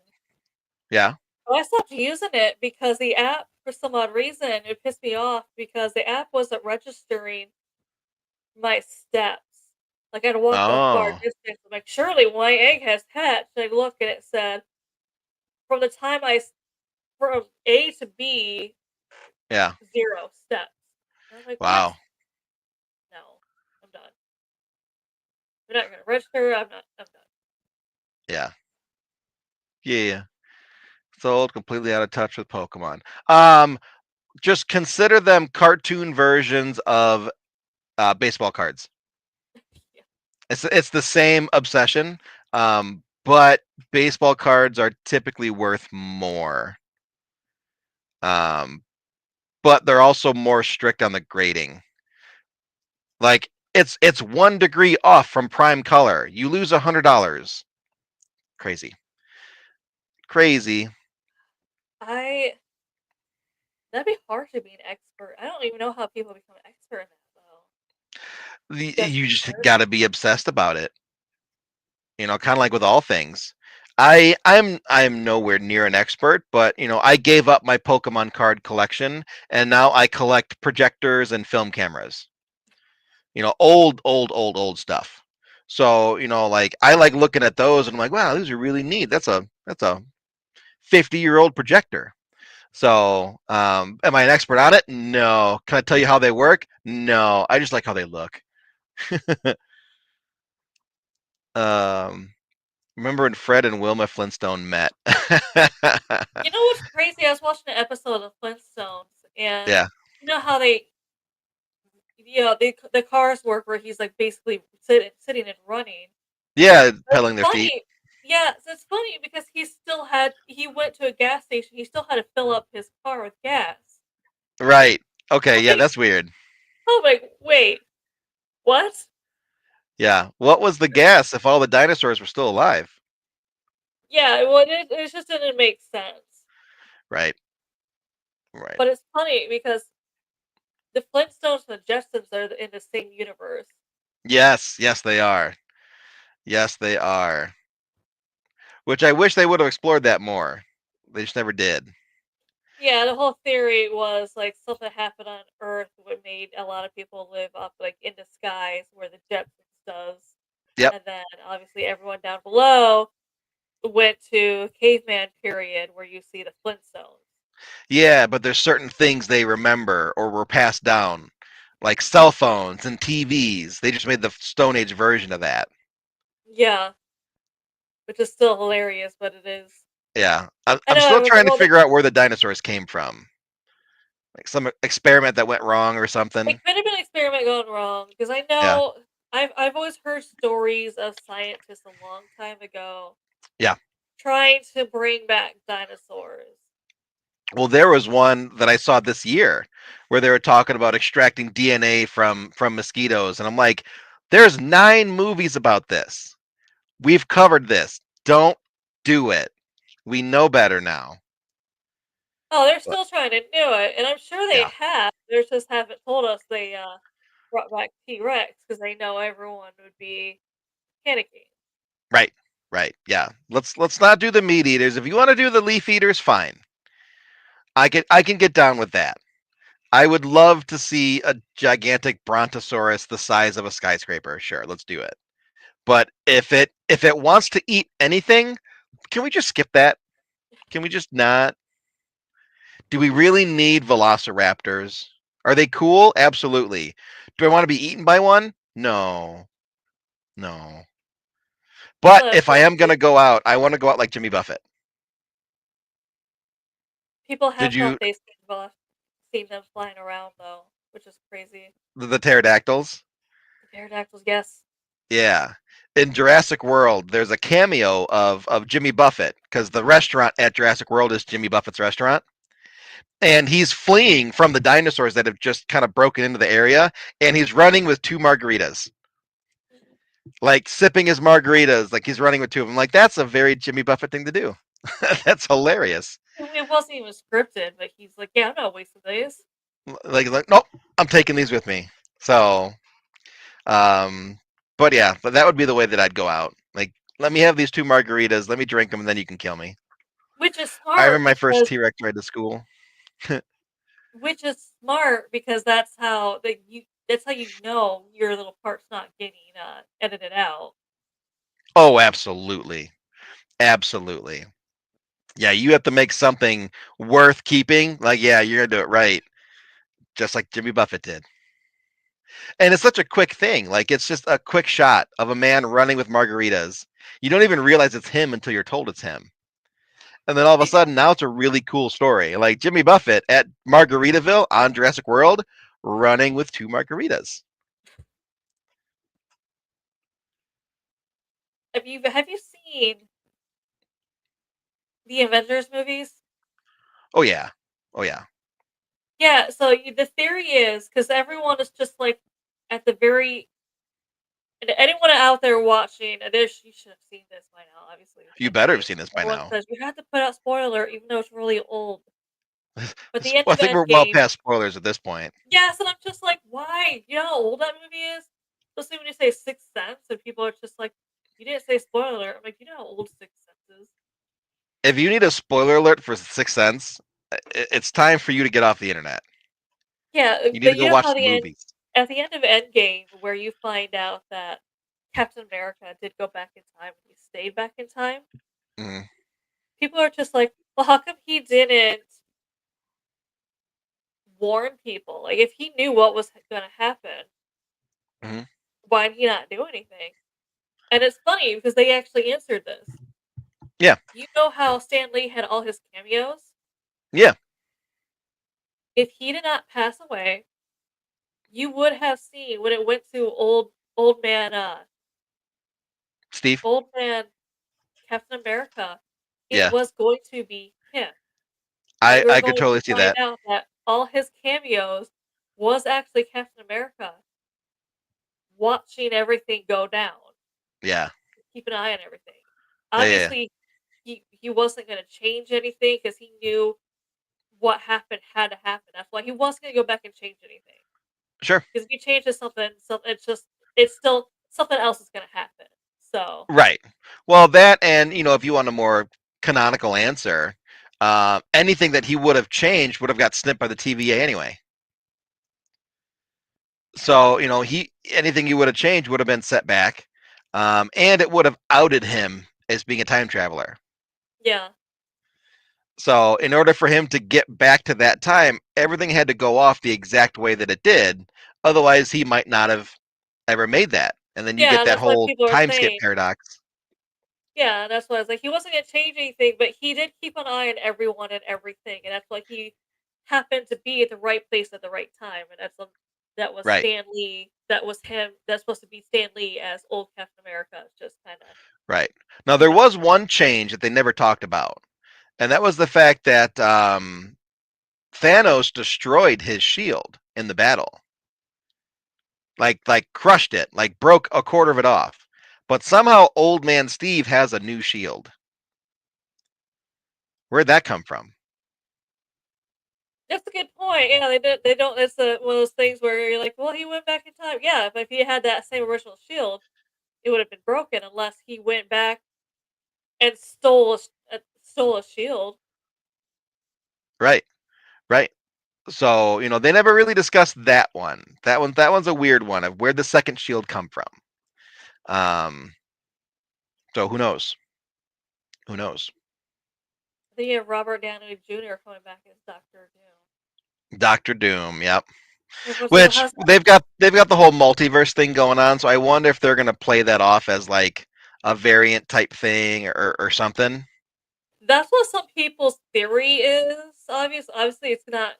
Yeah. Oh, I stopped using it because the app, for some odd reason, it pissed me off because the app wasn't registering my steps. Like I'd walk a far Oh, distance. I'm like, surely my egg has hatched. And I look and it said from the time from A to B, yeah. 0 steps. And I'm like, what? Wow. No, I'm done. I'm not gonna register. I'm done. Yeah. Yeah. Sold, completely out of touch with Pokemon. Just consider them cartoon versions of baseball cards. Yeah. It's the same obsession, but baseball cards are typically worth more. Um, but they're also more strict on the grading. Like it's 1 degree off from prime color. You lose $100. Crazy, crazy. I That'd be hard to be an expert. I don't even know how people become an expert in that though. Just You just because. got to be obsessed about it. Kind of like with all things. I'm nowhere near an expert, but I gave up my Pokemon card collection, and now I collect projectors and film cameras. Old stuff. So like I like looking at those, and I'm like, wow, these are really neat. That's a 50-year-old projector. So, am I an expert on it? No. Can I tell you how they work? No. I just like how they look. Um, Remember when Fred and Wilma Flintstone met? You know what's crazy? I was watching an episode of Flintstones, and Yeah. you know how the cars work where he's like basically sitting and running. Yeah, It's pedaling their feet. funny. Yeah, so it's funny because he went to a gas station. He still had to fill up his car with gas. Right. Okay, I'm yeah, like, that's weird. oh, like, wait, what? Yeah. What was the gas if all the dinosaurs were still alive? Yeah, well, it just didn't make sense. Right. Right. But it's funny because the Flintstones and the Jetsons are in the same universe. Yes, yes they are. Yes, they are. Which I wish they would have explored that more. They just never did. Yeah, the whole theory was like something happened on Earth what made a lot of people live up like in the skies where the Jetsons does. Yep. And then obviously everyone down below went to caveman period where you see the Flintstones. Yeah, but there's certain things they remember or were passed down, like cell phones and TVs. They just made the Stone Age version of that. Yeah, which is still hilarious, but it is. Yeah, I'm, I I'm know still everyone's like, trying to well, figure out where the dinosaurs came from. Like some experiment that went wrong or something. it could have been an experiment going wrong because I Yeah, know I've always heard stories of scientists a long time ago yeah. trying to bring back dinosaurs. Well, there was one that I saw this year where they were talking about extracting DNA from mosquitoes, and I'm like, there's 9 movies about this. We've covered this. Don't do it. We know better now. Oh, they're But still trying to do it, and I'm sure they yeah, have. They just haven't told us they brought back T-Rex because they know everyone would be panicking. right, right, yeah. Let's not do the meat eaters. If you want to do the leaf eaters, fine. I can get down with that. I would love to see a gigantic brontosaurus the size of a skyscraper. Sure, let's do it. But if it wants to eat anything, can we just skip that? Can we just not? Do we really need velociraptors? Are they cool? Absolutely. Do I want to be eaten by one? No. No. People But have if I am going definitely to go out, I want to go out like Jimmy Buffett. people Did have you thought seen them flying around though, which is crazy. the pterodactyls? The pterodactyls, yes. Yeah. In Jurassic World, there's a cameo of Jimmy Buffett because the restaurant at Jurassic World is Jimmy Buffett's restaurant. And he's fleeing from the dinosaurs that have just kind of broken into the area, and he's running with two margaritas, like sipping his margaritas, like he's running with two of them. Like that's a very Jimmy Buffett thing to do. That's hilarious. It wasn't even scripted, but he's like, "Yeah, I'm not wasting these." Like nope, I'm taking these with me. So, um, but yeah, but that would be the way that I'd go out. Like, let me have these two margaritas, let me drink them, and then you can kill me. Which is I smart remember my first because T-Rex ride to school. that's how you know your little part's not getting edited out. Oh, absolutely, absolutely. Yeah, you have to make something worth keeping. Like, yeah, you're gonna do it right, just like Jimmy Buffett did. And it's such a quick thing. Like, it's just a quick shot of a man running with margaritas. You don't even realize it's him until you're told it's him. And then all of a sudden, now it's a really cool story. Like Jimmy Buffett at Margaritaville on Jurassic World, running with two margaritas. Have you seen the Avengers movies? Oh yeah, oh yeah. Yeah, so the theory is because everyone is just like at the very and anyone out there watching this, you should have seen this by now, obviously with You better have Endgame. seen this by Everyone now. says you have to put out spoiler even though it's really old. But the end Well, I of think we're well Endgame, past spoilers at this point. yes, and I'm just like, why? You know how old that movie is? Especially when you say Sixth Sense, and people are just like, you didn't say spoiler alert. I'm like, you know how old Sixth Sense is? If you need a spoiler alert for Sixth Sense, it's time for you to get off the internet. Yeah, You need to but go you know watch how the the end movies. at the end of Endgame, where you find out that Captain America did go back in time and he stayed back in time. Mm-hmm. People are just like, well, how come he didn't warn people? Like, if he knew what was going to happen, Mm-hmm. why did he not do anything? And it's funny because they actually answered this. Yeah, You know how Stan Lee had all his cameos? yeah. If he did not pass away, you would have seen when it went to Steve. old man Captain America, it Yeah, was going to be him. And I we're I could going to totally see find that. out that all his cameos was actually Captain America watching everything go down, Yeah, keep an eye on everything. yeah, yeah, yeah. Obviously, he wasn't going to change anything because he knew what happened had to happen. That's why he wasn't going to go back and change anything. Sure. Because if you change to something, it's still something else is going to happen. So Right. Well, that and if you want a more canonical answer, anything that he would have changed would have got snipped by the TVA anyway. So he anything he would have changed would have been set back, and it would have outed him as being a time traveler. yeah, So in order for him to get back to that time, everything had to go off the exact way that it did. Otherwise, he might not have ever made that. And then you yeah, get and that that's why whole people are time skip saying. paradox. Yeah, that's why I was like, he wasn't gonna change anything, but he did keep an eye on everyone and everything, and that's why he happened to be at the right place at the right time, and that was Right, Stan Lee. That was him. That's supposed to be Stan Lee as old Captain America. It's just kind of right. Now there was one change that they never talked about, and that was the fact that Thanos destroyed his shield in the battle, like crushed it, like broke a quarter of it off. But somehow Old Man Steve has a new shield. Where'd that come from? That's a good point. Yeah, they don't. It's one of those things where you're like, well, he went back in time. Yeah, but if he had that same original shield, it would have been broken unless he went back and stole a shield. Right, right. So they never really discussed that one. That one's a weird one of where the second shield come from. So who knows? Who knows? I think you have Robert Downey Jr. coming back as Doctor Doom. Doctor Doom. Yep. Which Which how's that? they've got the whole multiverse thing going on. So I wonder if they're gonna play that off as like a variant type thing or something. That's what some people's theory is. Obviously, it's not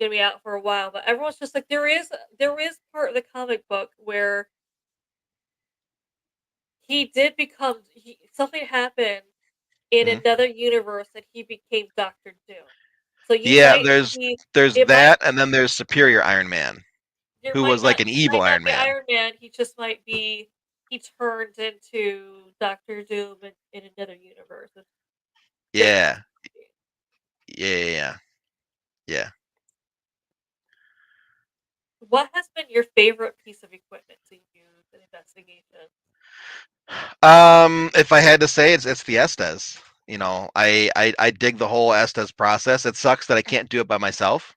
gonna be out for a while, but everyone's just like there is part of the comic book where he did become something happened in Mhm. another universe that he became Doctor Doom. So you Yeah, might there's see there's it might that, and then there's Superior Iron Man, there who was like an he evil might not Iron be Man. Iron Man. He just might be he turns into Doctor Doom in another universe with different Yeah, technology. yeah. Yeah. What has been your favorite piece of equipment to use in investigation? If I had to say, it's the Estes. I dig the whole Estes process. It sucks that I can't do it by myself.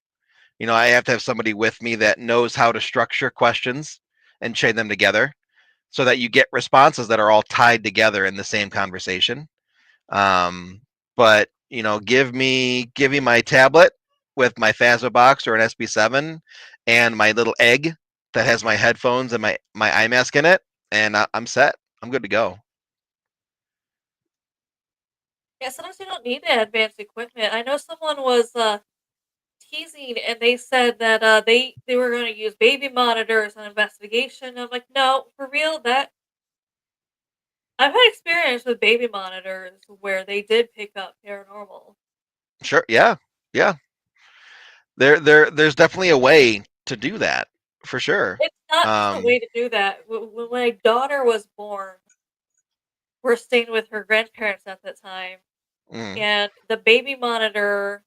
I have to have somebody with me that knows how to structure questions and chain them together so that you get responses that are all tied together in the same conversation. But give me my tablet with my Phasma box or an SB7 and my little egg that has my headphones and my eye mask in it, and I'm set. I'm good to go. Yeah, sometimes you don't need that advanced equipment. I know someone was teasing and they said that they were going to use baby monitors on investigation. I'm like, no, for real. That I've had experience with baby monitors where they did pick up paranormal. Sure. Yeah. Yeah. There's definitely a way to do that for sure. It's not just a Um, way to do that. When my daughter was born, we're staying with her grandparents at the time, mm, and the baby monitor.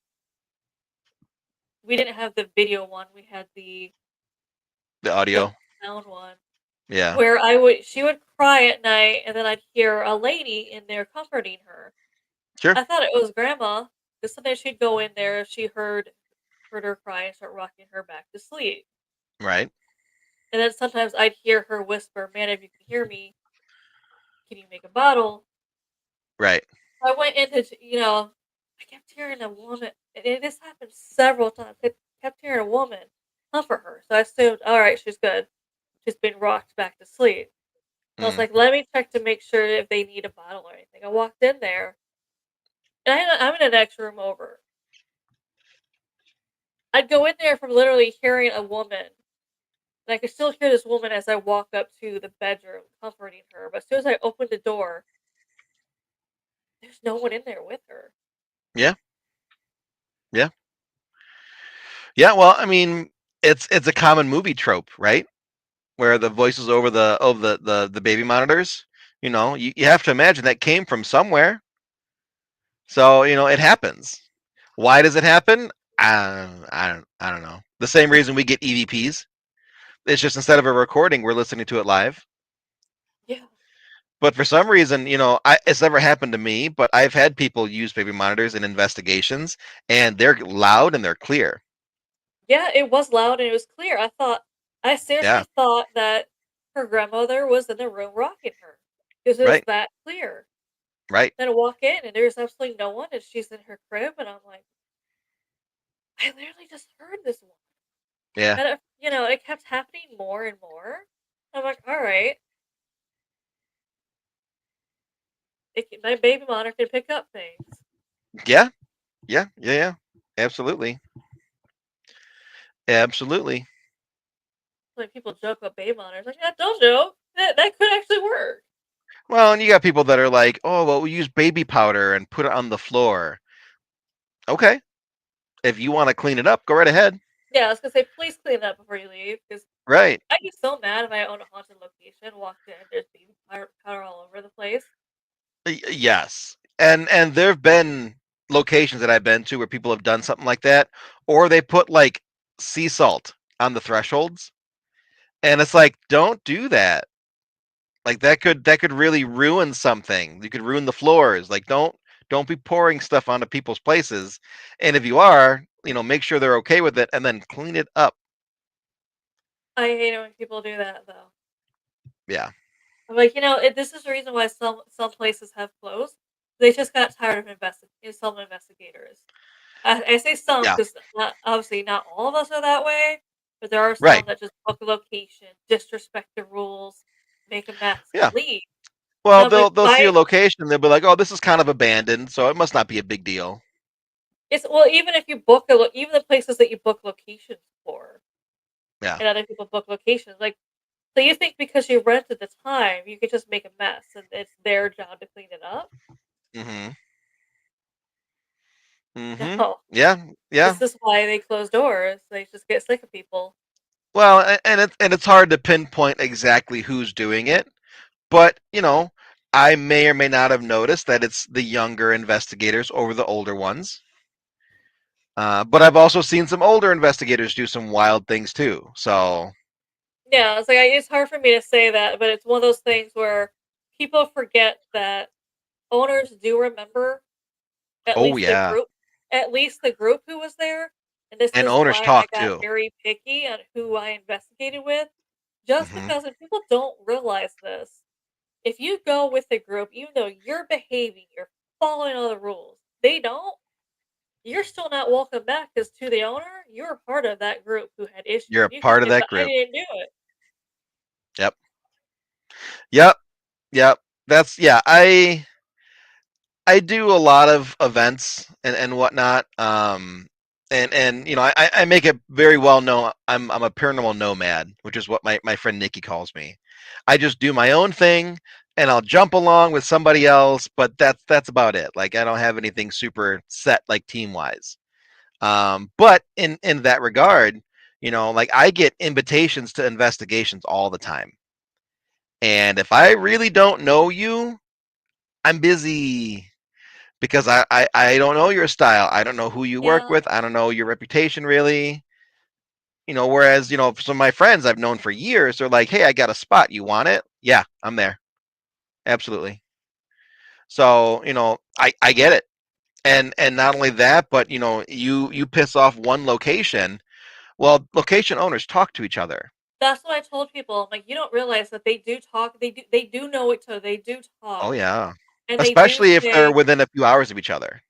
We didn't have the video one. We had the the audio. sound one. Yeah. Where she would cry at night, and then I'd hear a lady in there comforting her. Sure. I thought it was grandma, because sometimes she'd go in there if she heard her cry and start rocking her back to sleep. Right. And then sometimes I'd hear her whisper, "Man, if you can hear me, can you make a bottle?" Right. I went into, I kept hearing a woman, and this happened several times. I kept hearing a woman comfort her. So I assumed, all right, she's good. She's been rocked back to sleep. I was Mm, like, let me check to make sure if they need a bottle or anything. I walked in there, and I'm in the next room over. I'd go in there from literally hearing a woman, and I could still hear this woman as I walk up to the bedroom comforting her. But as soon as I opened the door, there's no one in there with her. yeah. Yeah. Yeah. Well, I mean, it's a common movie trope, right? Where the voices over the baby monitors. You have to imagine that came from somewhere. So it happens. Why does it happen? I don't know. The same reason we get EVPs. It's just instead of a recording, we're listening to it live. Yeah. But for some reason, it's never happened to me, but I've had people use baby monitors in investigations, and they're loud and they're clear. Yeah, it was loud and it was clear. I Yeah, seriously thought that her grandmother was in the room rocking her because it was right, that clear. right. Then I walk in and there's absolutely no one, and she's in her crib, and I'm like, I literally just heard this one. Yeah, And it kept happening more and more. I'm like, all right, my baby monitor can pick up things. yeah, yeah. Absolutely, absolutely. Like people joke about baby monitors, like, yeah, don't joke. That could actually work. Well, and you got people that are like, "Oh, well, we use baby powder and put it on the floor." Okay, if you want to clean it up, go right ahead. Yeah, I was gonna say, please clean it up before you leave, because Right. I'd be so mad if I owned a haunted location, walked in, there's baby powder all over the place. Yes, and there've been locations that I've been to where people have done something like that, or they put like sea salt on the thresholds, and it's like, don't do that. Like that could really ruin something. You could ruin the floors. Like don't be pouring stuff onto people's places. And if you are, make sure they're okay with it and then clean it up. I hate it when people do that though. Yeah. I'm like, this is the reason why some places have closed. They just got tired of some investigators. I say some Yeah. because not obviously not all of us are that way, but there are Right. some that just book a location, disrespect the rules, make a mess, and Yeah. leave. And Well, I'm like, they'll see a why? location, they'll be like, "Oh, this is kind of abandoned, so it must not be a big deal." It's well, even if you even the places that you book locations for, Yeah. and other people book locations, like, so you think because you rented the time, you could just make a mess, and it's their job to clean it up? Mhm. Mhm. No, Yeah. Yeah. this is why they close doors. They just get sick of people. Well, and it's hard to pinpoint exactly who's doing it, but I may or may not have noticed that it's the younger investigators over the older ones. But I've also seen some older investigators do some wild things too. So, Yeah, it's like it's hard for me to say that, but it's one of those things where people forget that owners do remember at oh least the yeah, group, at least the group who was there, and this and is owners why I talk got too. very picky on who I investigated with, just Hmm. because if people don't realize this, if you go with the group, even though you're behaving, you're following all the rules, they don't. You're still not welcome back because to the owner, you're part of that group who had issues. You're a You can part of say, that "But I group. didn't do it." Yep. Yep. Yep. That's yeah. I do a lot of events and whatnot. And I make it very well known I'm a paranormal nomad, which is what my friend Nikki calls me. I just do my own thing and I'll jump along with somebody else, but that's about it. Like I don't have anything super set like team wise. But in that regard, like I get invitations to investigations all the time. And if I really don't know you, I'm busy because I don't know your style. I don't know who you work Yeah, with. I don't know your reputation really. Whereas, some of my friends I've known for years, they're like, hey, I got a spot. You want it? Yeah, I'm there. Absolutely. So, I get it. And not only that, but you piss off one location. Well, location owners talk to each other. that's what I told people. I'm like, you don't realize that they do talk. They do know each other. They do Oh talk, yeah. and they do Especially if they're say, within a few hours of each other.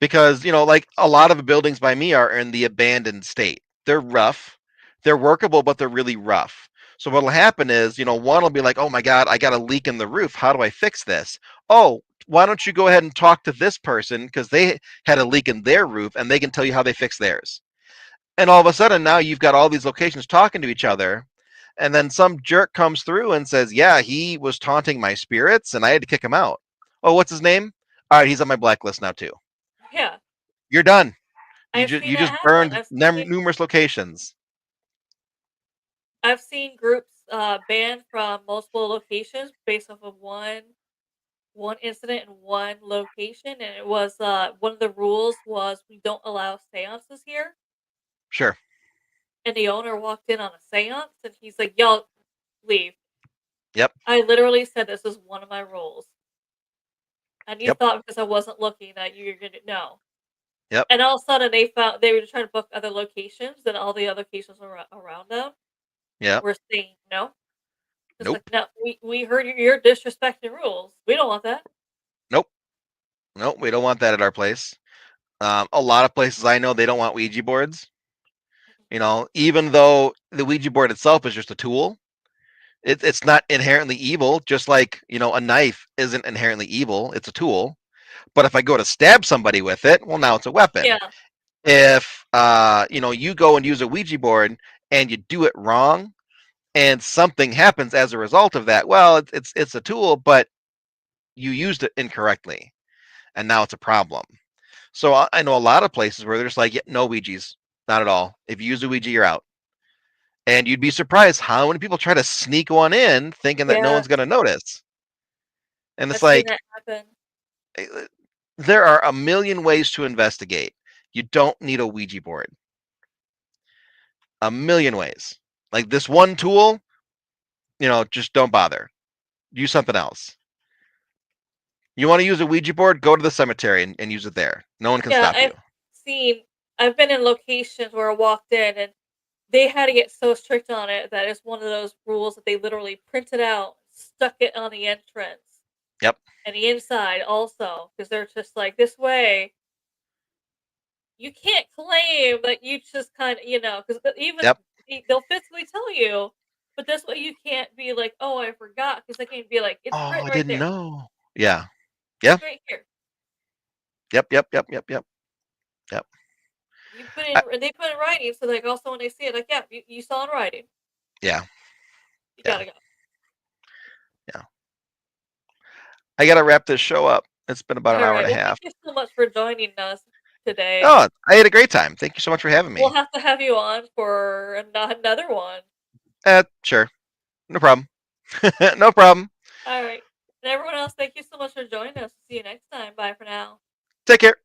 Because like a lot of the buildings by me are in the abandoned state. They're rough, they're workable, but they're really rough. So what'll happen is, one will be like, oh my god, I got a leak in the roof, how do I fix this? Oh, why don't you go ahead and talk to this person because they had a leak in their roof and they can tell you how they fix theirs. And all of a sudden now you've got all these locations talking to each other, and then some jerk comes through and says, yeah, he was taunting my spirits and I had to kick him out. Oh, what's his name? All right, he's on my blacklist now too. yeah, You're done. You I've just seen you that just happen. burned numerous locations. I've seen groups banned from multiple locations based off of one incident in one location, and it was one of the rules was we don't allow seances here. Sure. And the owner walked in on a seance, and he's like, "Y'all leave." Yep. I literally said this is one of my rules, and you Yep. thought because I wasn't looking that you're gonna no. Yep. And all of a sudden, they were trying to book other locations, and all the other locations around them Yep. were saying no. It's like, Nope. no, we heard you're disrespecting rules. We don't want that. Nope. Nope. We don't want that at our place. A lot of places I know they don't want Ouija boards. Even though the Ouija board itself is just a tool, it's not inherently evil. Just like a knife isn't inherently evil; it's a tool. But if I go to stab somebody with it, well, now it's a weapon. Yeah, If you go and use a Ouija board and you do it wrong, and something happens as a result of that, well, it's a tool, but you used it incorrectly, and now it's a problem. So I know a lot of places where they're just like, yeah, no Ouija's, not at all. If you use a Ouija, you're out. And you'd be surprised how many people try to sneak one in, thinking that no yeah, one's going to notice. And it's I've seen like, that happen. There are a million ways to investigate. You don't need a Ouija board. A million ways. Like this one tool, just don't bother. Use something else. You want to use a Ouija board? Go to the cemetery and use it there. No one can Yeah, stop you. I've been in locations where I walked in and they had to get so strict on it that it's one of those rules that they literally printed out, stuck it on the entrance Yep. and the inside also, because they're just like, this way, you can't claim that you just kind of, because even Yep. they'll physically tell you, but this way you can't be like, oh, I forgot, because they can be like, it's Oh, written I right didn't there, know. Yeah. Yeah. it's right here. Yep. Yep. Yep. Yep. Yep. Yep. You put I, in, they put in writing, so like also when they see it, like, yeah, you saw in writing, yeah. you Yeah. gotta go. Yeah. I gotta wrap this show up. It's been about an All hour right. and a Well, thank half. you so much for joining us today. Oh, I had a great time. Thank you so much for having We'll me. have to have you on for another one. Sure. No problem. No problem. All right. And everyone else, thank you so much for joining us. See you next time. Bye for now. Take care.